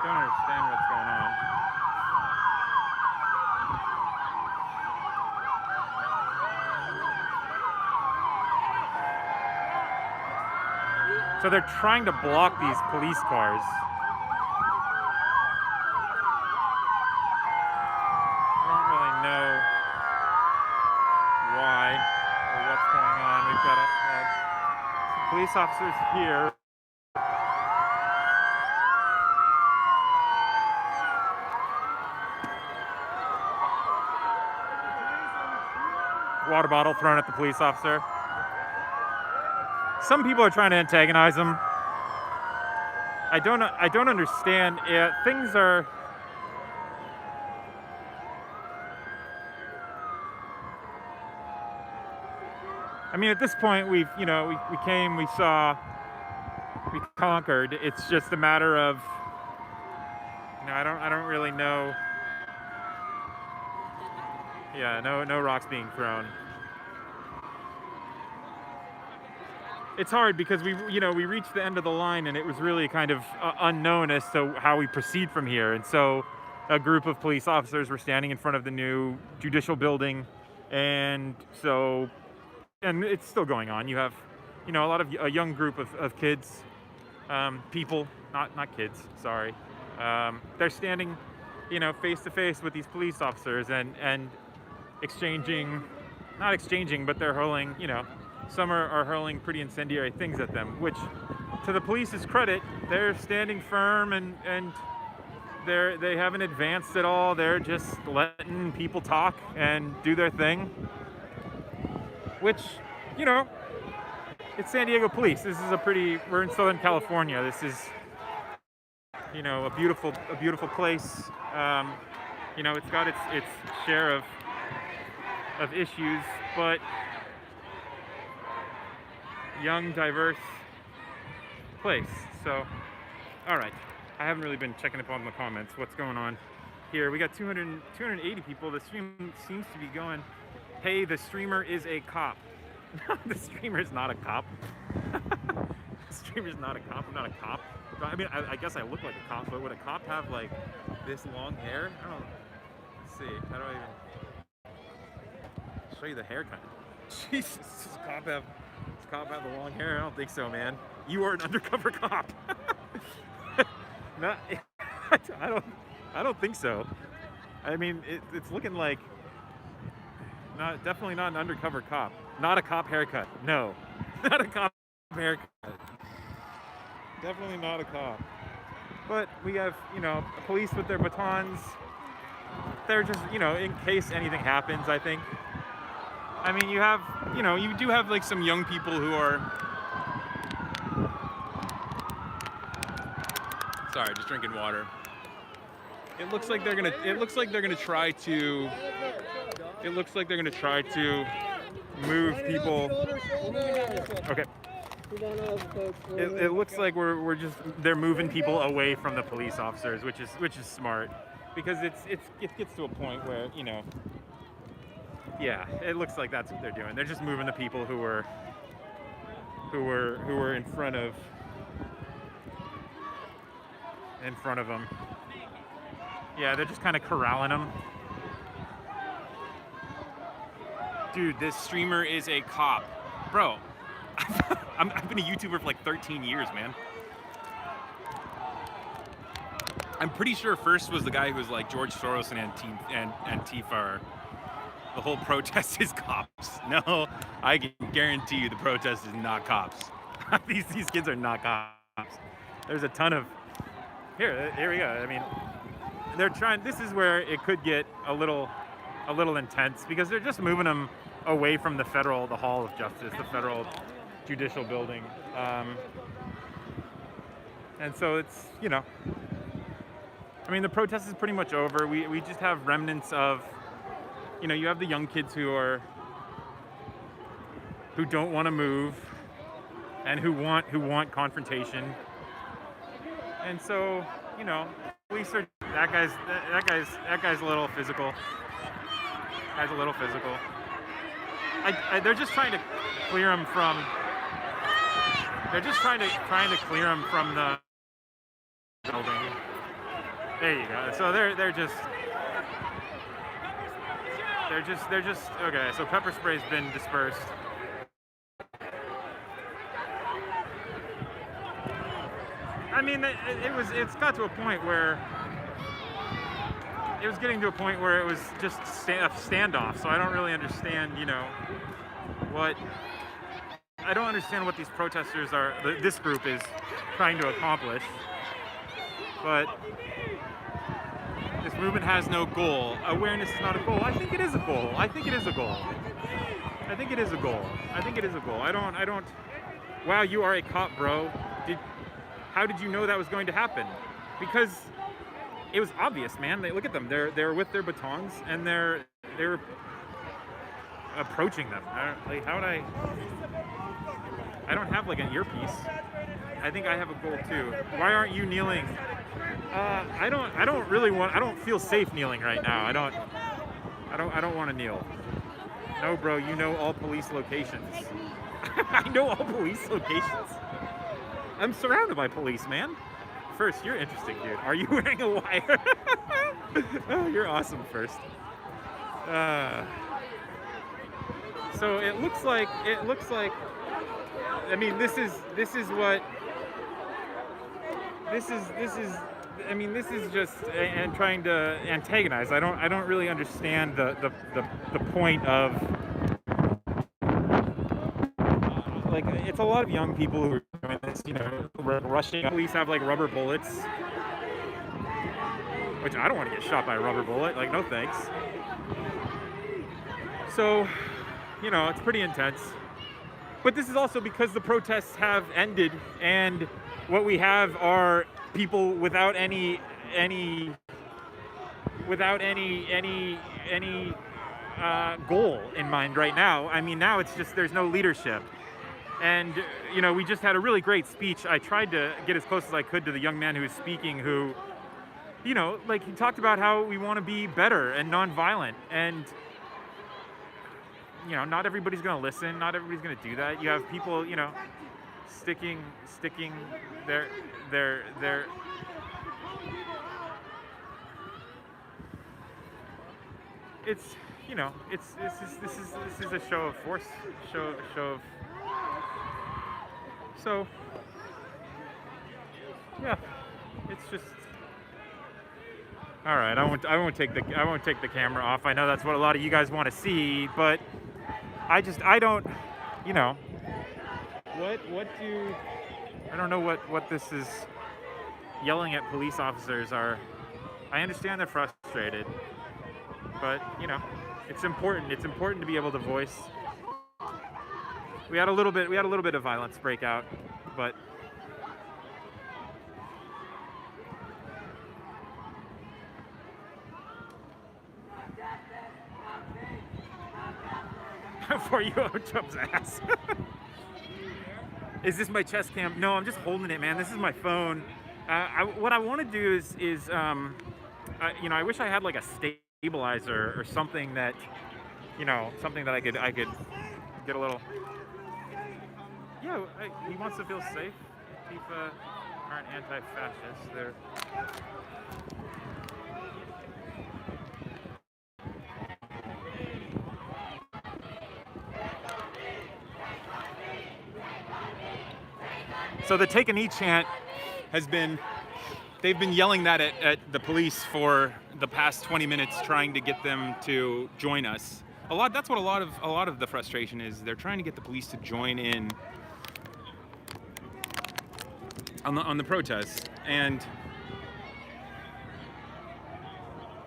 Don't understand what's going on. So they're trying to block these police cars. I don't really know why or what's going on. We've got some police officers here. Water bottle thrown at the police officer. Some people are trying to antagonize him. I don't understand. Things are. I mean, at this point, we came, we saw, we conquered. It's just a matter of, you know, I don't really know. Yeah, no rocks being thrown. It's hard because we reached the end of the line and it was really kind of unknown as to how we proceed from here. And so a group of police officers were standing in front of the new judicial building, and it's still going on. You have, you know, a young group of kids, people, not kids, sorry. They're standing, you know, face to face with these police officers and not exchanging, but they're hurling, you know, some are hurling pretty incendiary things at them, which, to the police's credit, they're standing firm and they haven't advanced at all. They're just letting people talk and do their thing, which, you know, it's San Diego police. We're in Southern California. This is, you know, a beautiful place. You know, it's got its share of issues, but young, diverse place. So, all right. I haven't really been checking up on the comments. What's going on here? We got 280 people. The stream seems to be going, hey, the streamer is a cop. The streamer is not a cop. The streamer's not a cop. I'm not a cop. I mean, I guess I look like a cop, but would a cop have like this long hair? I don't know. Let's see. How do I even show you the haircut? Jesus, does cop have the long hair? I don't think so, man. You are an undercover cop. No, I don't think so. I mean, it's looking like definitely not an undercover cop. Not a cop haircut. No, not a cop haircut. Definitely not a cop. But we have, you know, police with their batons. They're just, you know, in case anything happens, I think. I mean, you do have like some young people who are. Sorry, just drinking water. It looks like they're gonna try to move people. Okay. It looks like they're moving people away from the police officers, which is smart, because it gets to a point where, you know, yeah, it looks like that's what they're doing. They're just moving the people who were in front of them. Yeah, they're just kind of corralling them. Dude, this streamer is a cop, bro. I've been a YouTuber for like 13 years, man. I'm pretty sure first was the guy who was like George Soros and Antifa. Are the whole protest is cops. No, I can guarantee you the protest is not cops. these kids are not cops. There's a ton of here we go. I mean, they're trying. This is where it could get a little intense, because they're just moving them away from the Hall of Justice, the federal judicial building, and so it's, you know, I mean, the protest is pretty much over. We just have remnants of, you know, you have the young kids who don't want to move and who want confrontation, and so, you know, police are that guy's a little physical. Guy's a little physical. They're just trying to clear him from. They're just trying to clear him from the building. There you go. So they're just okay. So pepper spray's been dispersed. I mean, it's got to a point where it was getting to a point where it was just a standoff. So I don't really understand, you know, I don't understand what these protesters this group is trying to accomplish. But this movement has no goal. Awareness is not a goal. I think it is a goal. I think it is a goal. I don't. Wow, you are a cop, bro. How did you know that was going to happen? Because it was obvious, man. Look at them. They're with their batons and they're approaching them. I don't have like an earpiece. I think I have a goal too. Why aren't you kneeling? I don't feel safe kneeling right now. I don't want to kneel. No, bro, you know all police locations. I know all police locations. I'm surrounded by police, man. First, you're interesting, dude. Are you wearing a wire? Oh, you're awesome, First. So it looks like. I mean, this is just and trying to antagonize. I don't really understand the point of, like, it's a lot of young people who are doing this, you know, rushing. Police have like rubber bullets, which I don't want to get shot by a rubber bullet. Like, no thanks. So, you know, it's pretty intense. But this is also because the protests have ended, and what we have are people without any goal in mind right now. I mean, now it's just there's no leadership. And, you know, we just had a really great speech. I tried to get as close as I could to the young man who was speaking, who, you know, like, he talked about how we want to be better and nonviolent. And, you know, not everybody's going to listen. Not everybody's going to do that. You have people, you know, sticking their it's, you know, this is a show of force, show of. So, yeah, it's just. All right, I won't take the camera off. I know that's what a lot of you guys want to see, but I don't, you know, I don't know what this is. Yelling at police officers are. I understand they're frustrated, but, you know, it's important. It's important to be able to voice. We had a little bit of violence break out, but For you, Trump's ass. Is this my chest cam? No, I'm just holding it, man. This is my phone. What I want to do is you know, I wish I had like a stabilizer or something that, you know, something that I could get a little. Yeah, he wants to feel safe. Antifa aren't anti-fascists. They're. So the Take a Knee chant has been, they've been yelling that at the police for the past 20 minutes, trying to get them to join us. That's what a lot of the frustration is. They're trying to get the police to join in on the protests. And,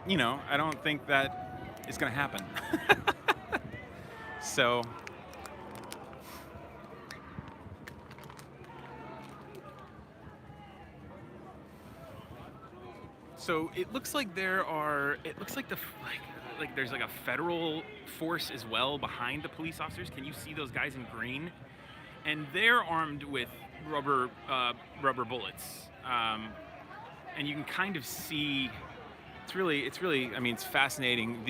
you know, I don't think that is going to happen. So. So it looks like there's like a federal force as well behind the police officers. Can you see those guys in green? And they're armed with rubber bullets, and you can kind of see. It's really. I mean, it's fascinating.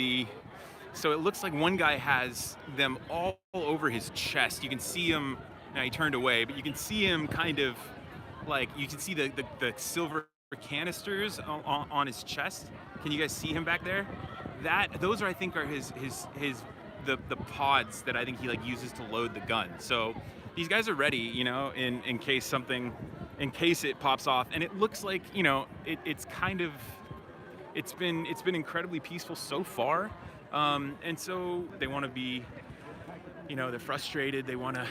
So it looks like one guy has them all over his chest. You can see him. Now he turned away, but you can see him kind of like you can see the silver canisters on his chest. Can you guys see him back there? Those I think are the pods that I think he like uses to load the gun. So these guys are ready, you know, in case it pops off. And it looks like, you know, it's been incredibly peaceful so far. And so they want to be, you know, they're frustrated. They want to.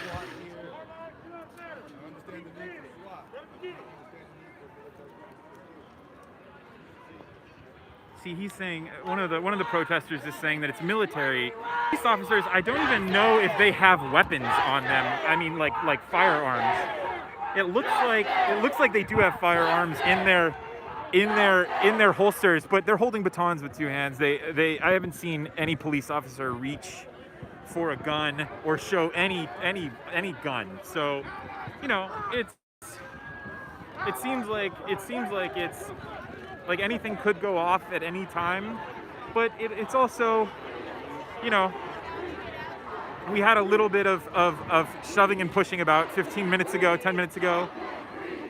See, he's saying one of the protesters is saying that it's military. Police officers, I don't even know if they have weapons on them. I mean, like firearms. It looks like they do have firearms in their holsters, but they're holding batons with two hands. I haven't seen any police officer reach for a gun or show any gun. So, you know, it seems like it's. Like anything could go off at any time, but it's also, you know, we had a little bit of shoving and pushing about 10 minutes ago,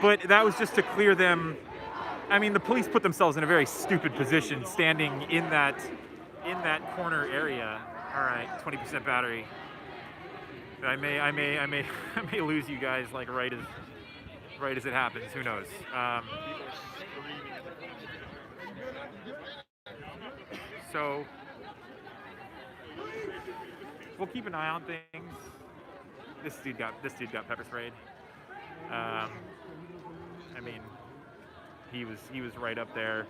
but that was just to clear them. I mean, the police put themselves in a very stupid position standing in that corner area. All right, 20% battery. I may lose you guys like right as it happens. Who knows? So we'll keep an eye on things. This dude got pepper sprayed. I mean, he was right up there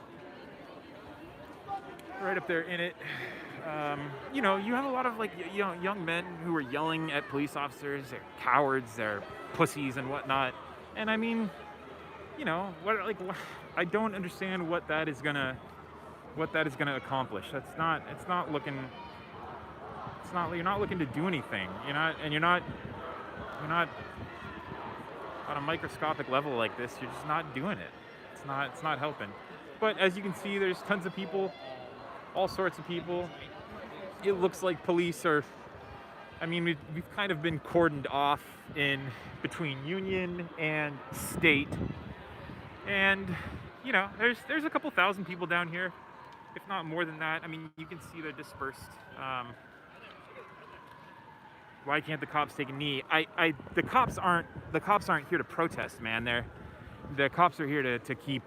in it. You know, you have a lot of like young men who are yelling at police officers. They're cowards. They're pussies and whatnot. And I mean, you know, I don't understand what that is gonna accomplish. You're not looking to do anything. You're not on a microscopic level like this. You're just not doing it. It's not helping. But as you can see, there's tons of people, all sorts of people. It looks like police are. I mean, we've kind of been cordoned off in between Union and State, and you know, there's a couple thousand people down here, if not more than that. I mean, you can see they're dispersed. Why can't the cops take a knee? The cops aren't here to protest, man. The cops are here to keep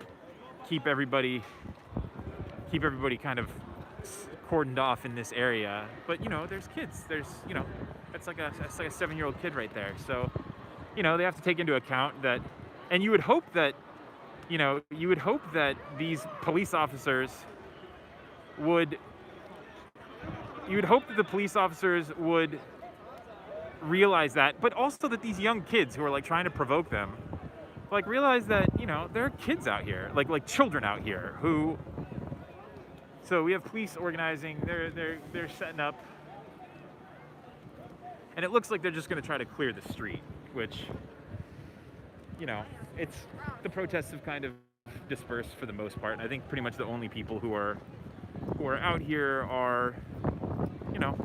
everybody kind of cordoned off in this area. But you know, there's kids. There's, you know, that's like a 7-year-old kid right there. So, you know, they have to take into account that, and you would hope that these police officers would realize that, but also that these young kids who are like trying to provoke them, like realize that, you know, there are kids out here, like children out here who. So we have police organizing. They're setting up. And it looks like they're just going to try to clear the street, which, you know, the protests have kind of dispersed for the most part. And I think pretty much the only people who are out here are, you know,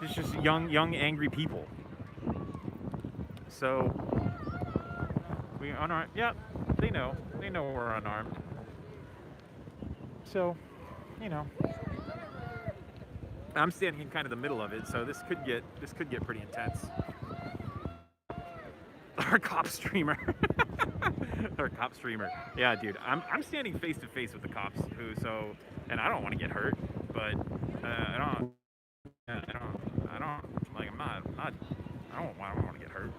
it's just young angry people. So we unarmed. Yeah, they know we're unarmed. So, you know, I'm standing in kind of the middle of it, so this could get pretty intense. Our cop streamer. Our cop streamer. Yeah, dude. I'm standing face to face with the cops and I don't want to get hurt, but I don't want to get hurt.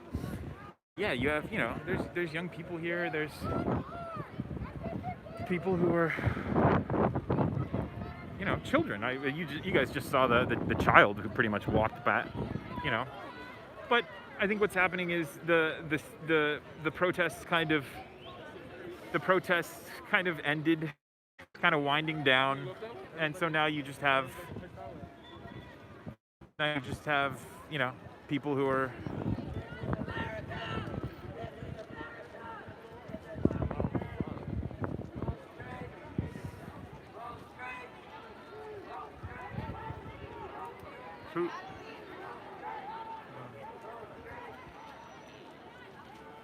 Yeah, you have, you know, there's young people here, there's people who are, you know, children. You guys just saw the child who pretty much walked back, you know. But I think what's happening is the protests kind of ended, kind of winding down, and so now you just have you know, people who are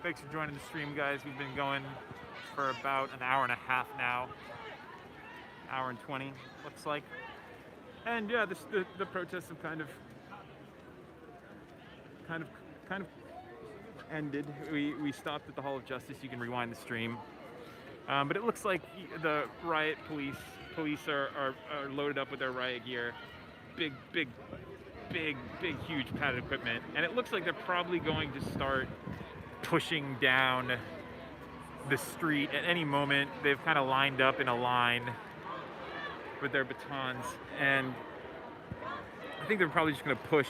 Thanks for joining the stream, guys. We've been going for about an hour and a half now. Hour and 20, looks like. And yeah, the protests have kind of ended. We stopped at the Hall of Justice. You can rewind the stream. But it looks like the riot police are loaded up with their riot gear. Big, huge padded equipment. And it looks like they're probably going to start pushing down the street at any moment. They've kind of lined up in a line with their batons, and I think they're probably just going to push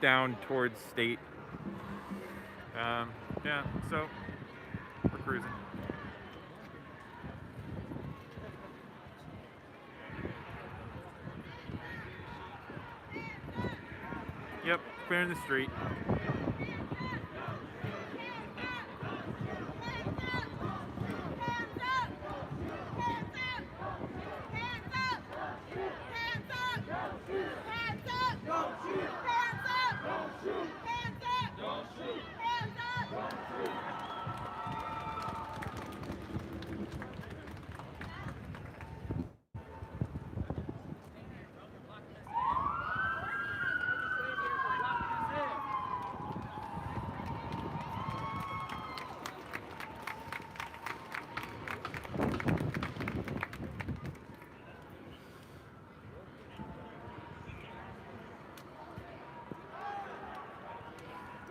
down towards state. Yeah, so we're cruising. Yep, clearing the street.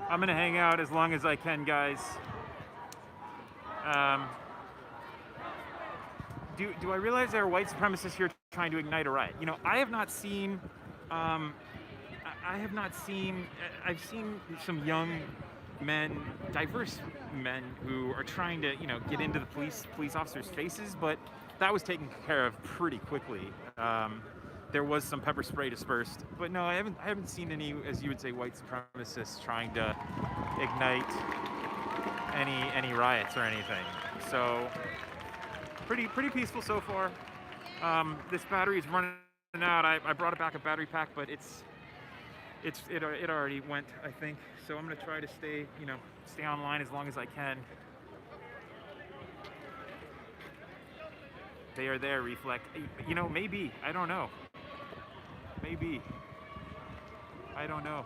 I'm gonna hang out as long as I can, guys. Do I realize there are white supremacists here trying to ignite a riot? You know, I have not seen. I've seen some young men, diverse men, who are trying to, you know, get into the police officers' faces, but that was taken care of pretty quickly. There was some pepper spray dispersed, but no, I haven't seen any, as you would say, white supremacists trying to ignite any riots or anything. So pretty peaceful so far. This battery is running out. I brought a backup battery pack, but it already went, I think. So I'm gonna try to stay online as long as I can. They are there, Reflect. You know, maybe, I don't know. Maybe. I don't know.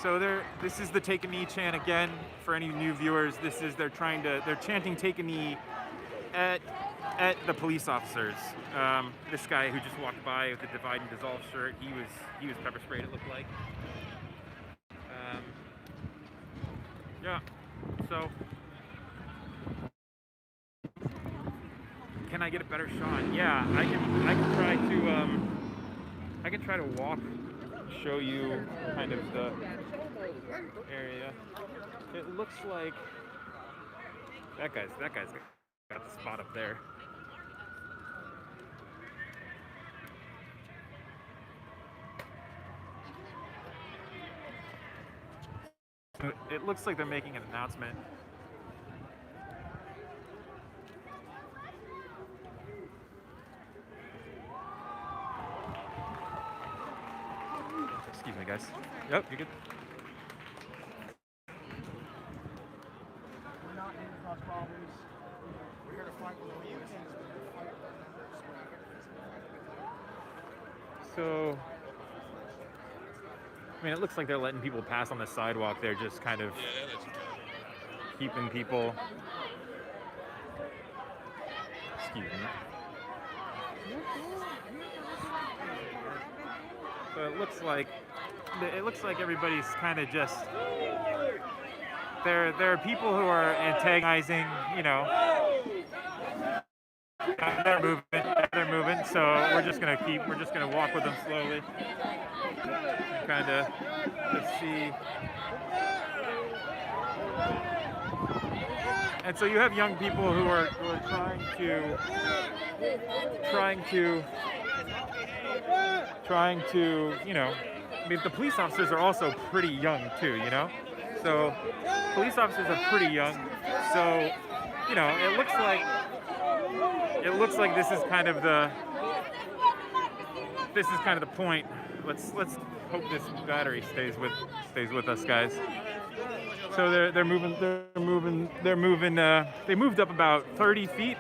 So this is the Take a Knee chant again for any new viewers. They're chanting Take a Knee at the police officers. This guy who just walked by with the Divide and Dissolve shirt, he was pepper sprayed, it looked like. Yeah, so can I get a better shot? Yeah, I can try to walk, show you kind of the area. It looks like that guy's got the spot up there. It looks like they're making an announcement. Excuse me, guys. Yep, you're good. We're not here to cause problems. We're here to fight with the youth. So, I mean, it looks like they're letting people pass on the sidewalk. They're just kind of keeping people. Excuse me. So it looks like everybody's kind of just. There are people who are antagonizing, you know. They're moving. So we're just gonna walk with them slowly, and kind of just see. And so you have young people who are trying to, you know. I mean, the police officers are also pretty young too, you know. So police officers are pretty young. So, you know, it looks like this is kind of the point. Let's hope this battery stays with us, guys. So they're moving. They moved up about 40 feet.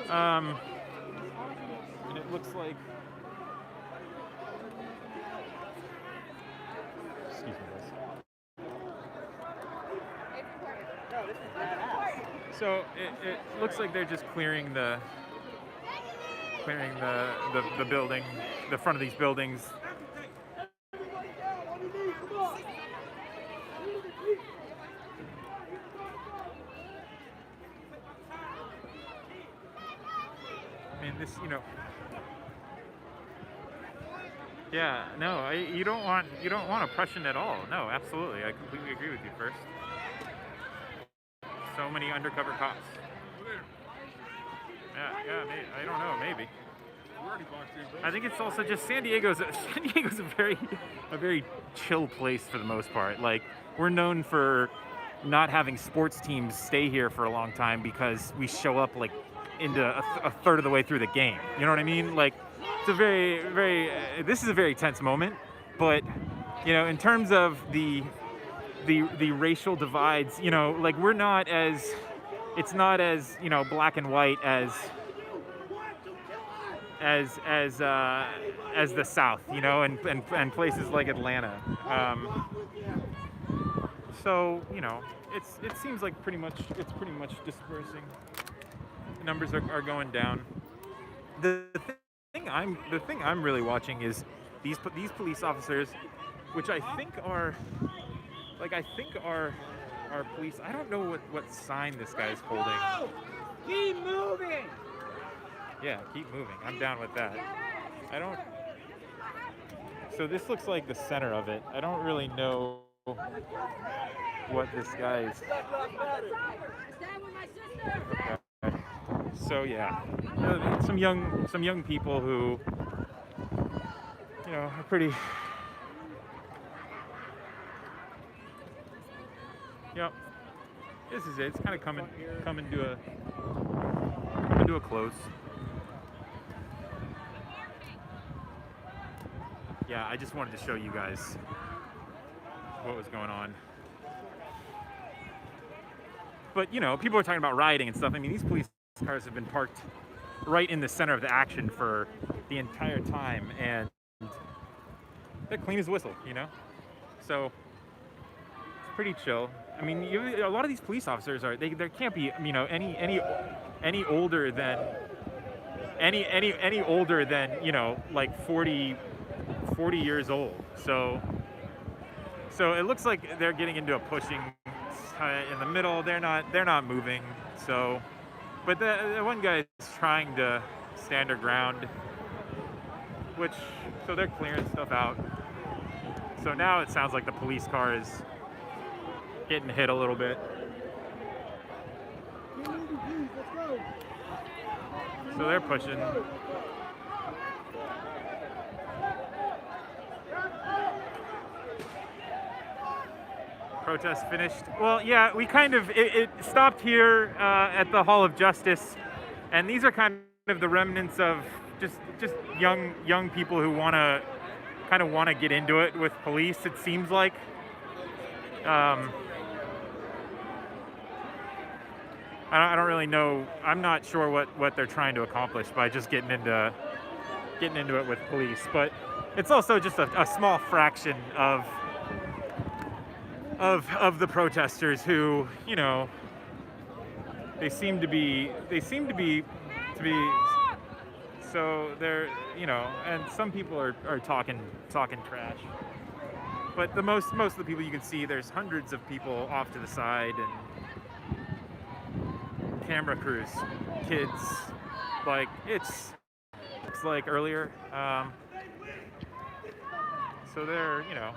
And it looks like. Excuse me, guys. So it looks like they're just clearing the building, the front of these buildings. I mean, this, you know. Yeah, no, you don't want oppression at all. No, absolutely, I completely agree with you. First, so many undercover cops. Yeah, I don't know, maybe. I think it's also just San Diego's a very chill place for the most part. Like, we're known for not having sports teams stay here for a long time because we show up like into a third of the way through the game. You know what I mean? Like, it's a this is a very tense moment, but, you know, in terms of the racial divides, you know, like, it's not as, you know, black and white as the South, you know, and places like Atlanta. So, you know, it seems like it's pretty much dispersing. The numbers are going down. The thing I'm really watching is these police officers, which I think are police. I don't know what sign this guy's holding. Keep moving! Yeah, keep moving. I'm down with that. So this looks like the center of it. I don't really know what this guy's. So yeah, some young people who, you know, are pretty. Yep. This is it. It's kind of coming to a close. Yeah, I just wanted to show you guys what was going on. But, you know, people are talking about rioting and stuff. I mean, these police cars have been parked right in the center of the action for the entire time, and they're clean as a whistle, you know? So it's pretty chill. I mean, a lot of these police officers there can't be, you know, any older than you know, like 40 years old. So it looks like they're getting into a pushing in the middle. They're not moving. So, but the one guy is trying to stand their ground, so they're clearing stuff out. So now it sounds like the police car is getting hit a little bit. So they're pushing. Protest finished. Well, yeah, we kind of it stopped here at the Hall of Justice, and these are kind of the remnants of just young people who want to get into it with police. It seems like. I don't really know. I'm not sure what they're trying to accomplish by just getting into it with police, but it's also just a small fraction of the protesters who, you know, they seem to be so they're, you know, and some people are talking trash. But most of the people you can see, there's hundreds of people off to the side and camera crews, kids, like it's like earlier. So they're, you know,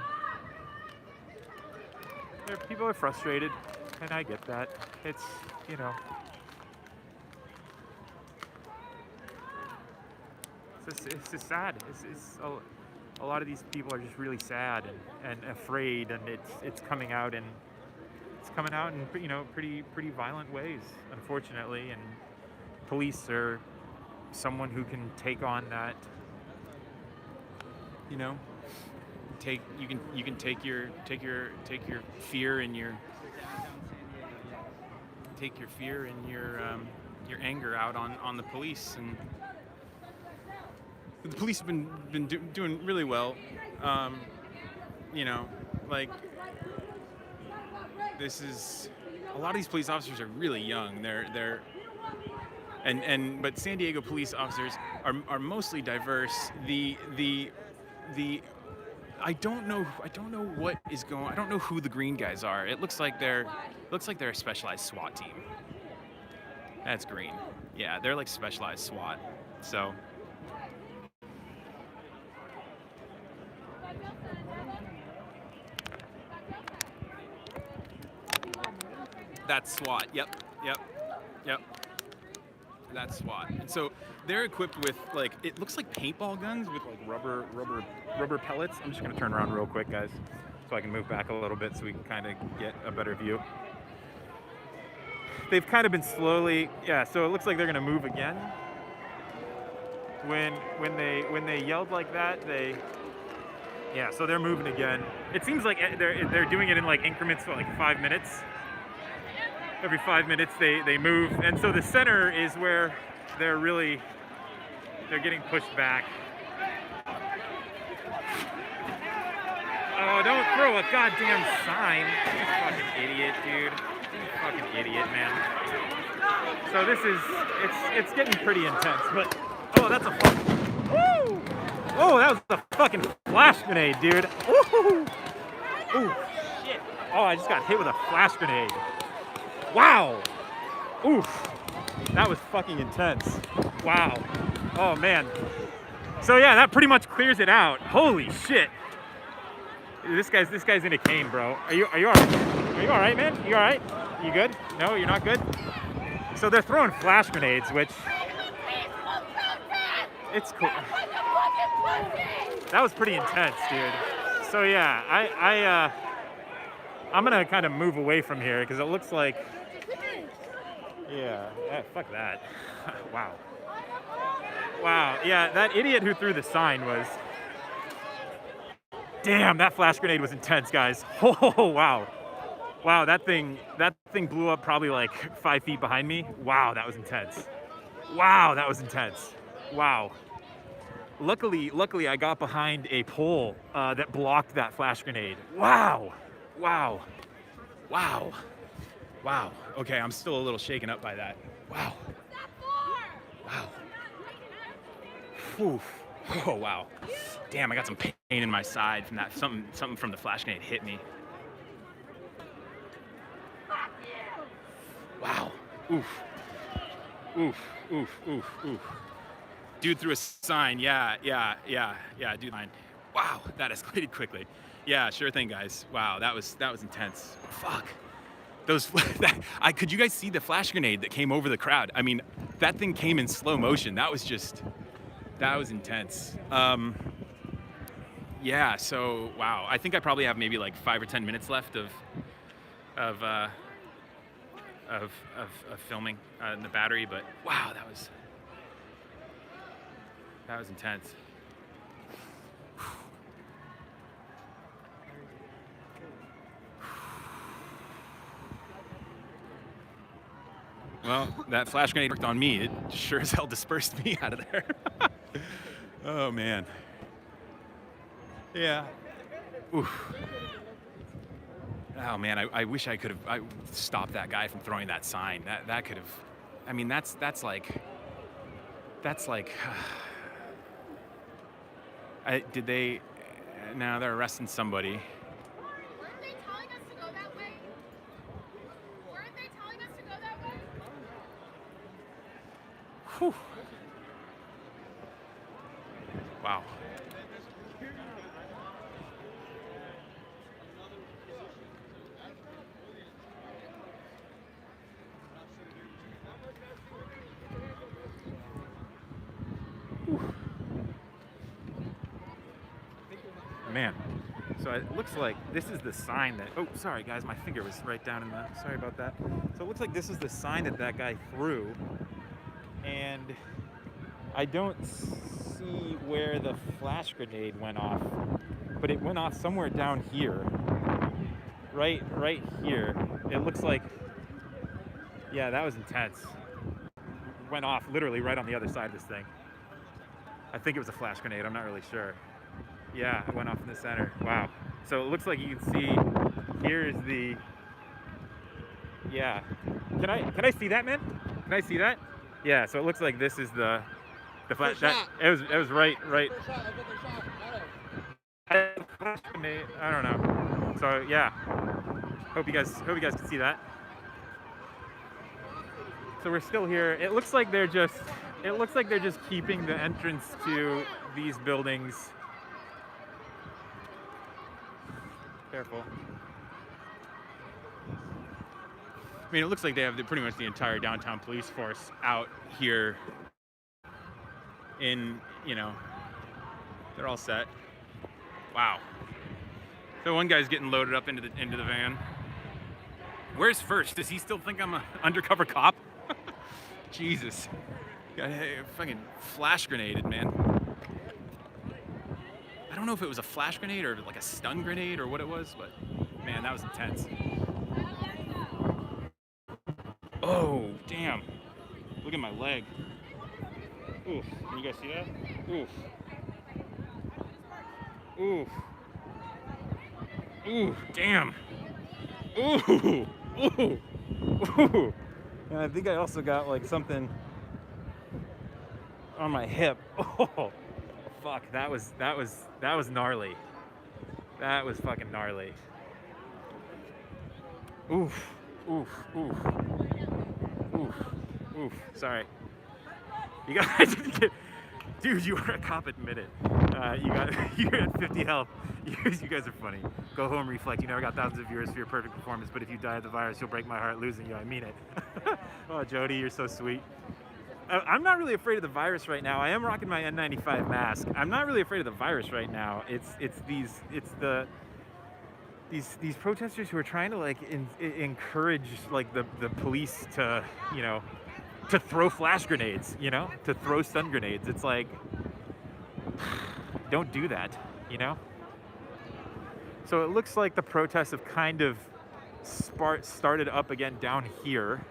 people are frustrated, and I get that. It's, you know, it's just sad. It's a lot of these people are just really sad and afraid, and it's coming out in you know pretty violent ways, unfortunately. And police are someone who can take on that. You know, you can take your fear and your anger out on the police, and the police have been doing really well. You know, like, this is, a lot of these police officers are really young. But San Diego police officers are mostly diverse. I don't know what is going. I don't know who the green guys are. It looks like they're a specialized SWAT team. That's green. Yeah, they're like specialized SWAT. So that's SWAT. Yep. That's SWAT. And so they're equipped with, like, it looks like paintball guns with like rubber pellets. I'm just gonna turn around real quick, guys, so I can move back a little bit so we can kind of get a better view. They've kind of been slowly, yeah. So it looks like they're gonna move again. When they yelled like that, yeah. So they're moving again. It seems like they're doing it in like increments for like 5 minutes. Every 5 minutes they move, and so the center is where they're getting pushed back. Oh, don't throw a goddamn sign. You fucking idiot, dude. You fucking idiot, man. So this is, it's getting pretty intense, but, oh, that's a fucking, woo! Oh, that was a fucking flash grenade, dude. Woo! Ooh, shit. Oh, I just got hit with a flash grenade. Wow. Oof. That was fucking intense. Wow. Oh, man. So yeah, that pretty much clears it out. Holy shit. This guy's in a cane, bro. Are you all right? Are you all right, man? You all right? You good? No, you're not good? So they're throwing flash grenades, which, it's cool. That was pretty intense, dude. So yeah, I'm gonna kind of move away from here because it looks like, yeah, fuck that. Wow. Yeah, that idiot who threw the sign was, damn, that flash grenade was intense, guys. Oh, wow. That thing blew up probably like 5 feet behind me. Wow, that was intense. Wow. Luckily, I got behind a pole that blocked that flash grenade. Wow. Okay, I'm still a little shaken up by that. Wow. Oof. Oh, wow. Damn, I got some pain in my side from that. Something from the flash grenade hit me. Wow. Oof. Dude threw a sign. Yeah, dude. Wow, that escalated quickly. Yeah, sure thing, guys. Wow, that was intense. Fuck. those could you guys see the flash grenade that came over the crowd? I mean, that thing came in slow motion. That was intense. Yeah, so wow. I think I probably have maybe like 5 or 10 minutes left of filming in the battery, but wow, that was intense. Well, that flash grenade worked on me. It sure as hell dispersed me out of there. Oh man. Yeah. Oof. Oh man, I wish I could have stopped that guy from throwing that sign. That could have. I mean, that's like. Did they? No, they're arresting somebody. Weren't they telling us to go that way? Weren't they telling us to go that way? Whew. Wow. Man, so it looks like this is the sign that, oh, sorry guys, my finger was right down in the, sorry about that. So it looks like this is the sign that guy threw, and I don't see where the flash grenade went off, but it went off somewhere down here, right here. It looks like, yeah, that was intense. Went off literally right on the other side of this thing. I think it was a flash grenade, I'm not really sure. Yeah, it went off in the center. Wow. So it looks like you can see here is the, yeah. Can I see that, man? Can I see that? Yeah, so it looks like this is the flash. It was right. I don't know. So yeah. Hope you guys can see that. So we're still here. It looks like they're just keeping the entrance to these buildings. Careful. I mean, it looks like they have pretty much the entire downtown police force out here. They're all set. Wow. So one guy's getting loaded up into the van. Where's First? Does he still think I'm an undercover cop? Jesus. Got fucking flash grenaded, man. I don't know if it was a flash grenade or like a stun grenade or what it was, but man, that was intense. Oh, damn. Look at my leg. Oof. Can you guys see that? Oof. Oof. Ooh, damn. Ooh. Ooh. Ooh. And I think I also got like something on my hip. Oh. Fuck, that was gnarly. That was fucking gnarly. Oof. Sorry. You guys, dude, you were a cop, admit it. You're at 50 health. You guys are funny. Go home, reflect. You never got thousands of viewers for your perfect performance, but if you die of the virus, you'll break my heart losing you. I mean it. Oh, Jody, you're so sweet. I'm not really afraid of the virus right now. I am rocking my N95 mask. I'm not really afraid of the virus right now. It's these protesters who are trying to like encourage like the police to, to throw flash grenades, to throw stun grenades. It's like, don't do that, So it looks like the protests have kind of started up again down here.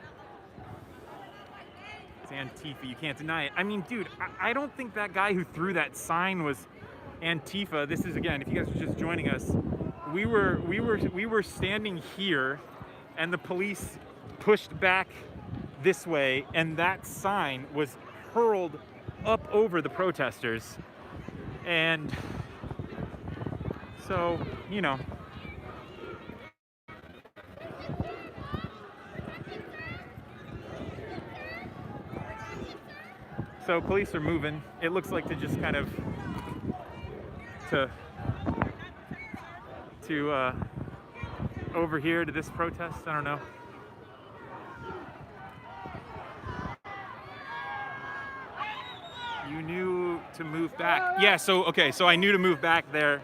It's Antifa, you can't deny it. I mean, dude, I don't think that guy who threw that sign was Antifa. This is, again, if you guys are just joining us, we were standing here and the police pushed back this way and that sign was hurled up over the protesters. And so, So police are moving. It looks like to just kind of to over here to this protest. I don't know. to move back. Yeah. So okay. So I knew to move back. They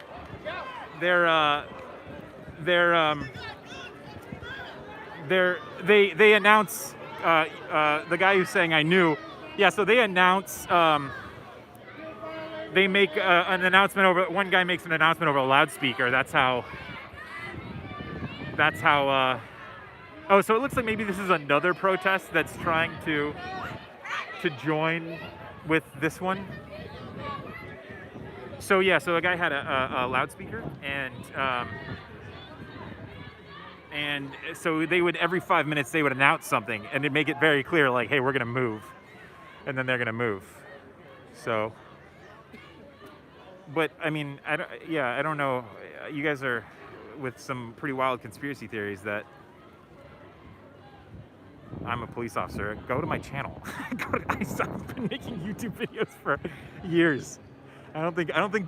announce the guy who's saying I knew. Yeah. So they announce. They make an announcement over. One guy makes an announcement over a loudspeaker. That's how. Oh, so it looks like maybe this is another protest that's trying to join with this one. So yeah, so a guy had a loudspeaker, and so they would every 5 minutes they would announce something, and it'd make it very clear, like, hey, we're gonna move, and then they're gonna move. So, but I mean, I don't know. You guys are with some pretty wild conspiracy theories that I'm a police officer. Go to my channel. I've been making YouTube videos for years. I don't think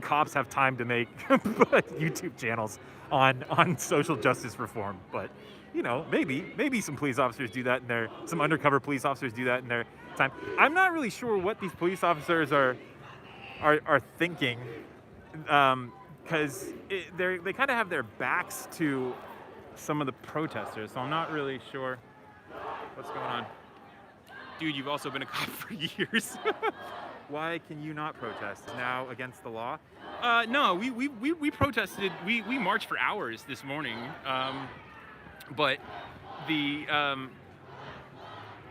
cops have time to make YouTube channels on social justice reform. But you know, maybe some police officers do that some undercover police officers do that in their time. I'm not really sure what these police officers are thinking, because they kind of have their backs to some of the protesters. So I'm not really sure what's going on. Dude, you've also been a cop for years. Why can you not protest? Now against the law? No, we protested. We marched for hours this morning. But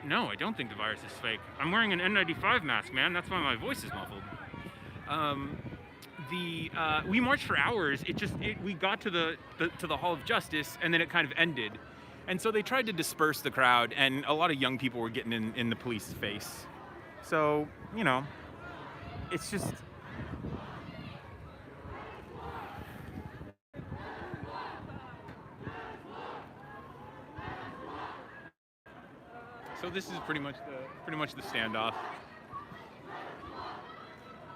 no, I don't think the virus is fake. I'm wearing an N95 mask, man. That's why my voice is muffled. We marched for hours. We got to the Hall of Justice, and then it kind of ended. And so they tried to disperse the crowd, and a lot of young people were getting in the police's face. So, you know, it's just... So this is pretty much the standoff.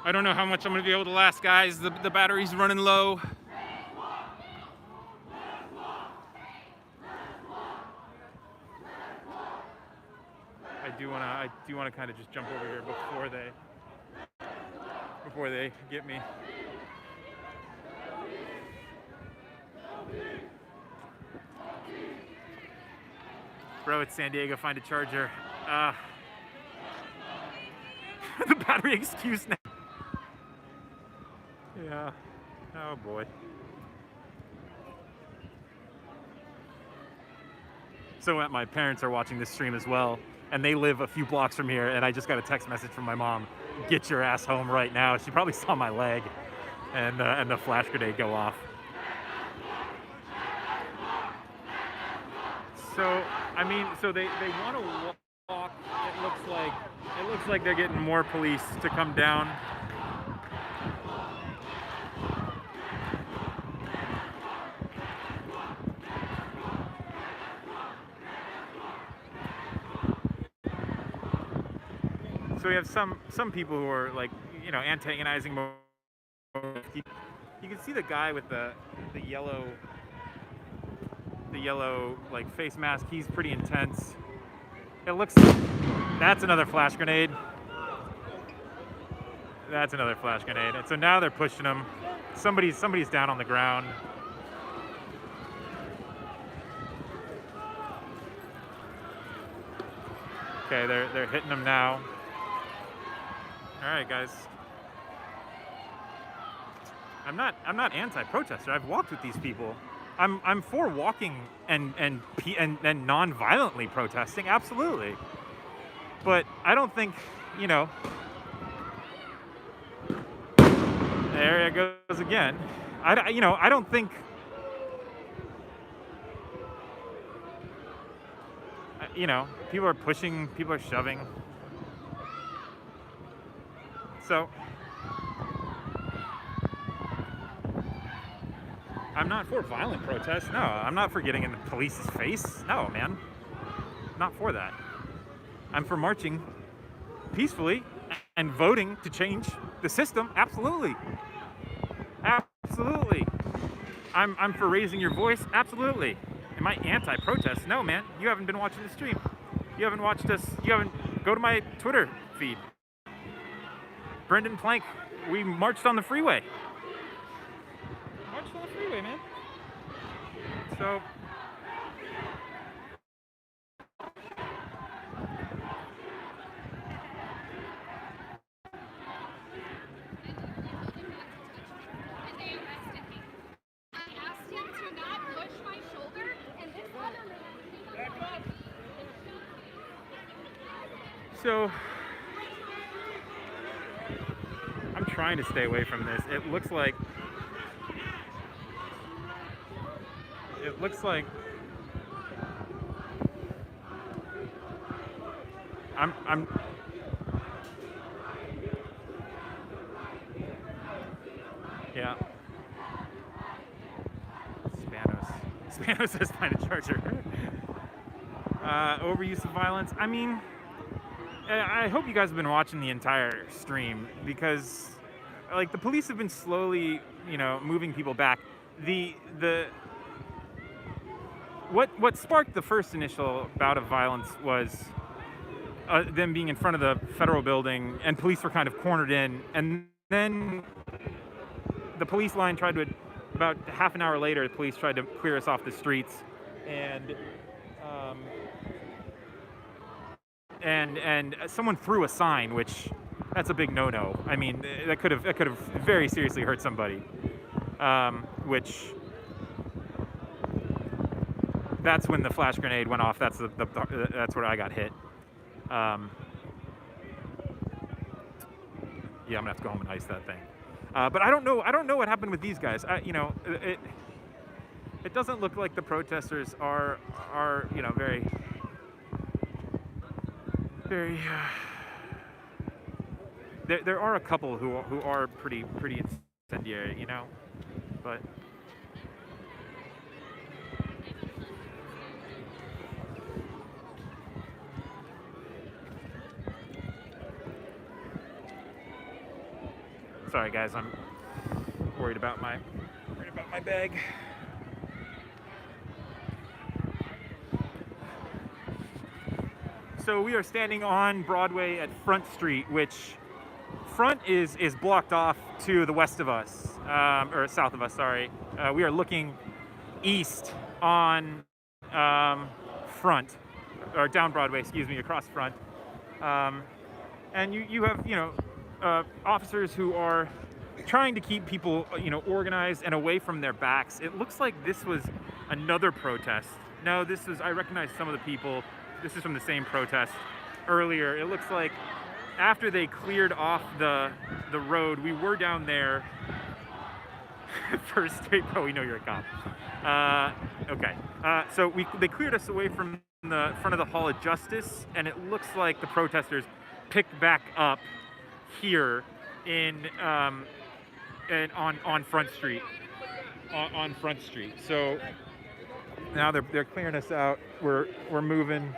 I don't know how much I'm gonna be able to last, guys. The battery's running low. I do wanna kind of just jump over here before they get me. Bro, it's San Diego. Find a charger. The battery excuse now. Yeah. Oh boy. So my parents are watching this stream as well, and they live a few blocks from here, and I just got a text message from my mom. Get your ass home right now. She probably saw my leg and the flash grenade go off. So, I mean, so they want to walk. It looks like they're getting more police to come down. So we have some people who are, like, you know, antagonizing more. You can see the guy with the yellow like face mask. He's pretty intense. It looks... That's another flash grenade. That's another flash grenade. And so now they're pushing him. Somebody's down on the ground. Okay, they're hitting him now. All right, guys. I'm not anti-protester. I've walked with these people. I'm for walking and non-violently protesting, absolutely. But I don't think, you know. There it goes again. I don't think. You know, people are pushing, people are shoving. So, I'm not for violent protests. No, I'm not for getting in the police's face. No, man. Not for that. I'm for marching peacefully and voting to change the system. Absolutely. Absolutely. I'm for raising your voice. Absolutely. Am I anti-protest? No, man. You haven't been watching the stream. You haven't watched us. Go to my Twitter feed. Brendan Plank, we marched on the freeway. Marched on the freeway, man. So. And they arrested me. I asked him to not push my shoulder, and this other man came up and So, I'm trying to stay away from this. It looks like I'm yeah. Spanos says find a charger. Overuse of violence. I mean, I hope you guys have been watching the entire stream because, like, the police have been slowly, moving people back. What sparked the first initial bout of violence was them being in front of the federal building, and police were kind of cornered in, and then the police line tried to, about half an hour later, the police tried to clear us off the streets, and someone threw a sign, which that's a big no-no. I mean, that could have very seriously hurt somebody. Which that's when the flash grenade went off. That's that's where I got hit. Yeah, I'm gonna have to go home and ice that thing. But I don't know what happened with these guys. It doesn't look like the protesters are very. There are a couple who are pretty incendiary, but sorry guys, I'm worried about my bag. So we are standing on Broadway at Front Street, which Front is blocked off to the west of us, or south of us, sorry. We are looking east on Front, or down Broadway, excuse me, across Front. And you have, officers who are trying to keep people, organized and away from their backs. It looks like this was another protest. No, I recognize some of the people. This is from the same protest earlier. It looks like after they cleared off the road, we were down there. First state, oh, we know you're a cop. Okay. So they cleared us away from the front of the Hall of Justice, and it looks like the protesters picked back up here on Front Street. On Front Street. So now they're clearing us out. We're moving.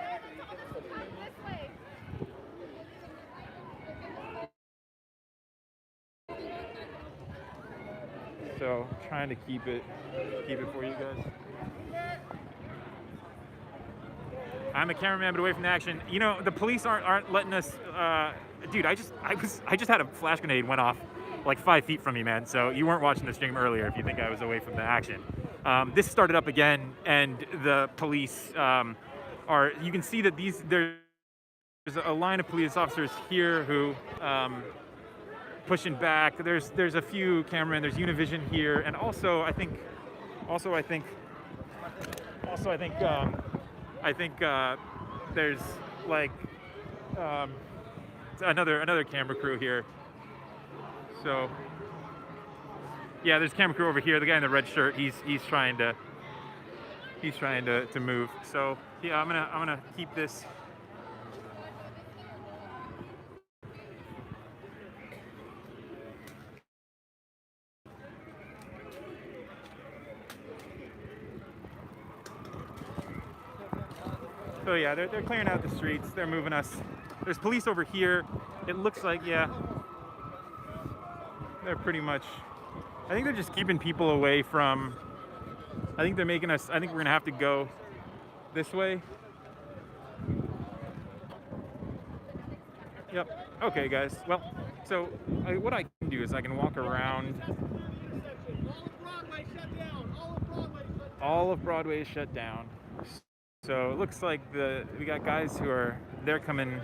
So trying to keep it for you guys. I'm a cameraman, but away from the action. The police aren't letting us. Dude, I just had a flash grenade went off like 5 feet from me, man. So you weren't watching the stream earlier if you think I was away from the action. This started up again, and the police are. You can see that there's a line of police officers here who. Pushing back. There's a few cameramen. There's Univision here, and also I think there's like another camera crew here. So yeah, there's a camera crew over here. The guy in the red shirt, he's trying to move. So yeah, I'm gonna keep this. So yeah, they're clearing out the streets. They're moving us. There's police over here. It looks like, yeah, they're pretty much. I think they're just keeping people away from. I think they're making us. I think we're gonna have to go this way. Yep. Okay, guys. Well. So what I can do is I can walk around. All of Broadway is shut down. So it looks like we got guys who are they're coming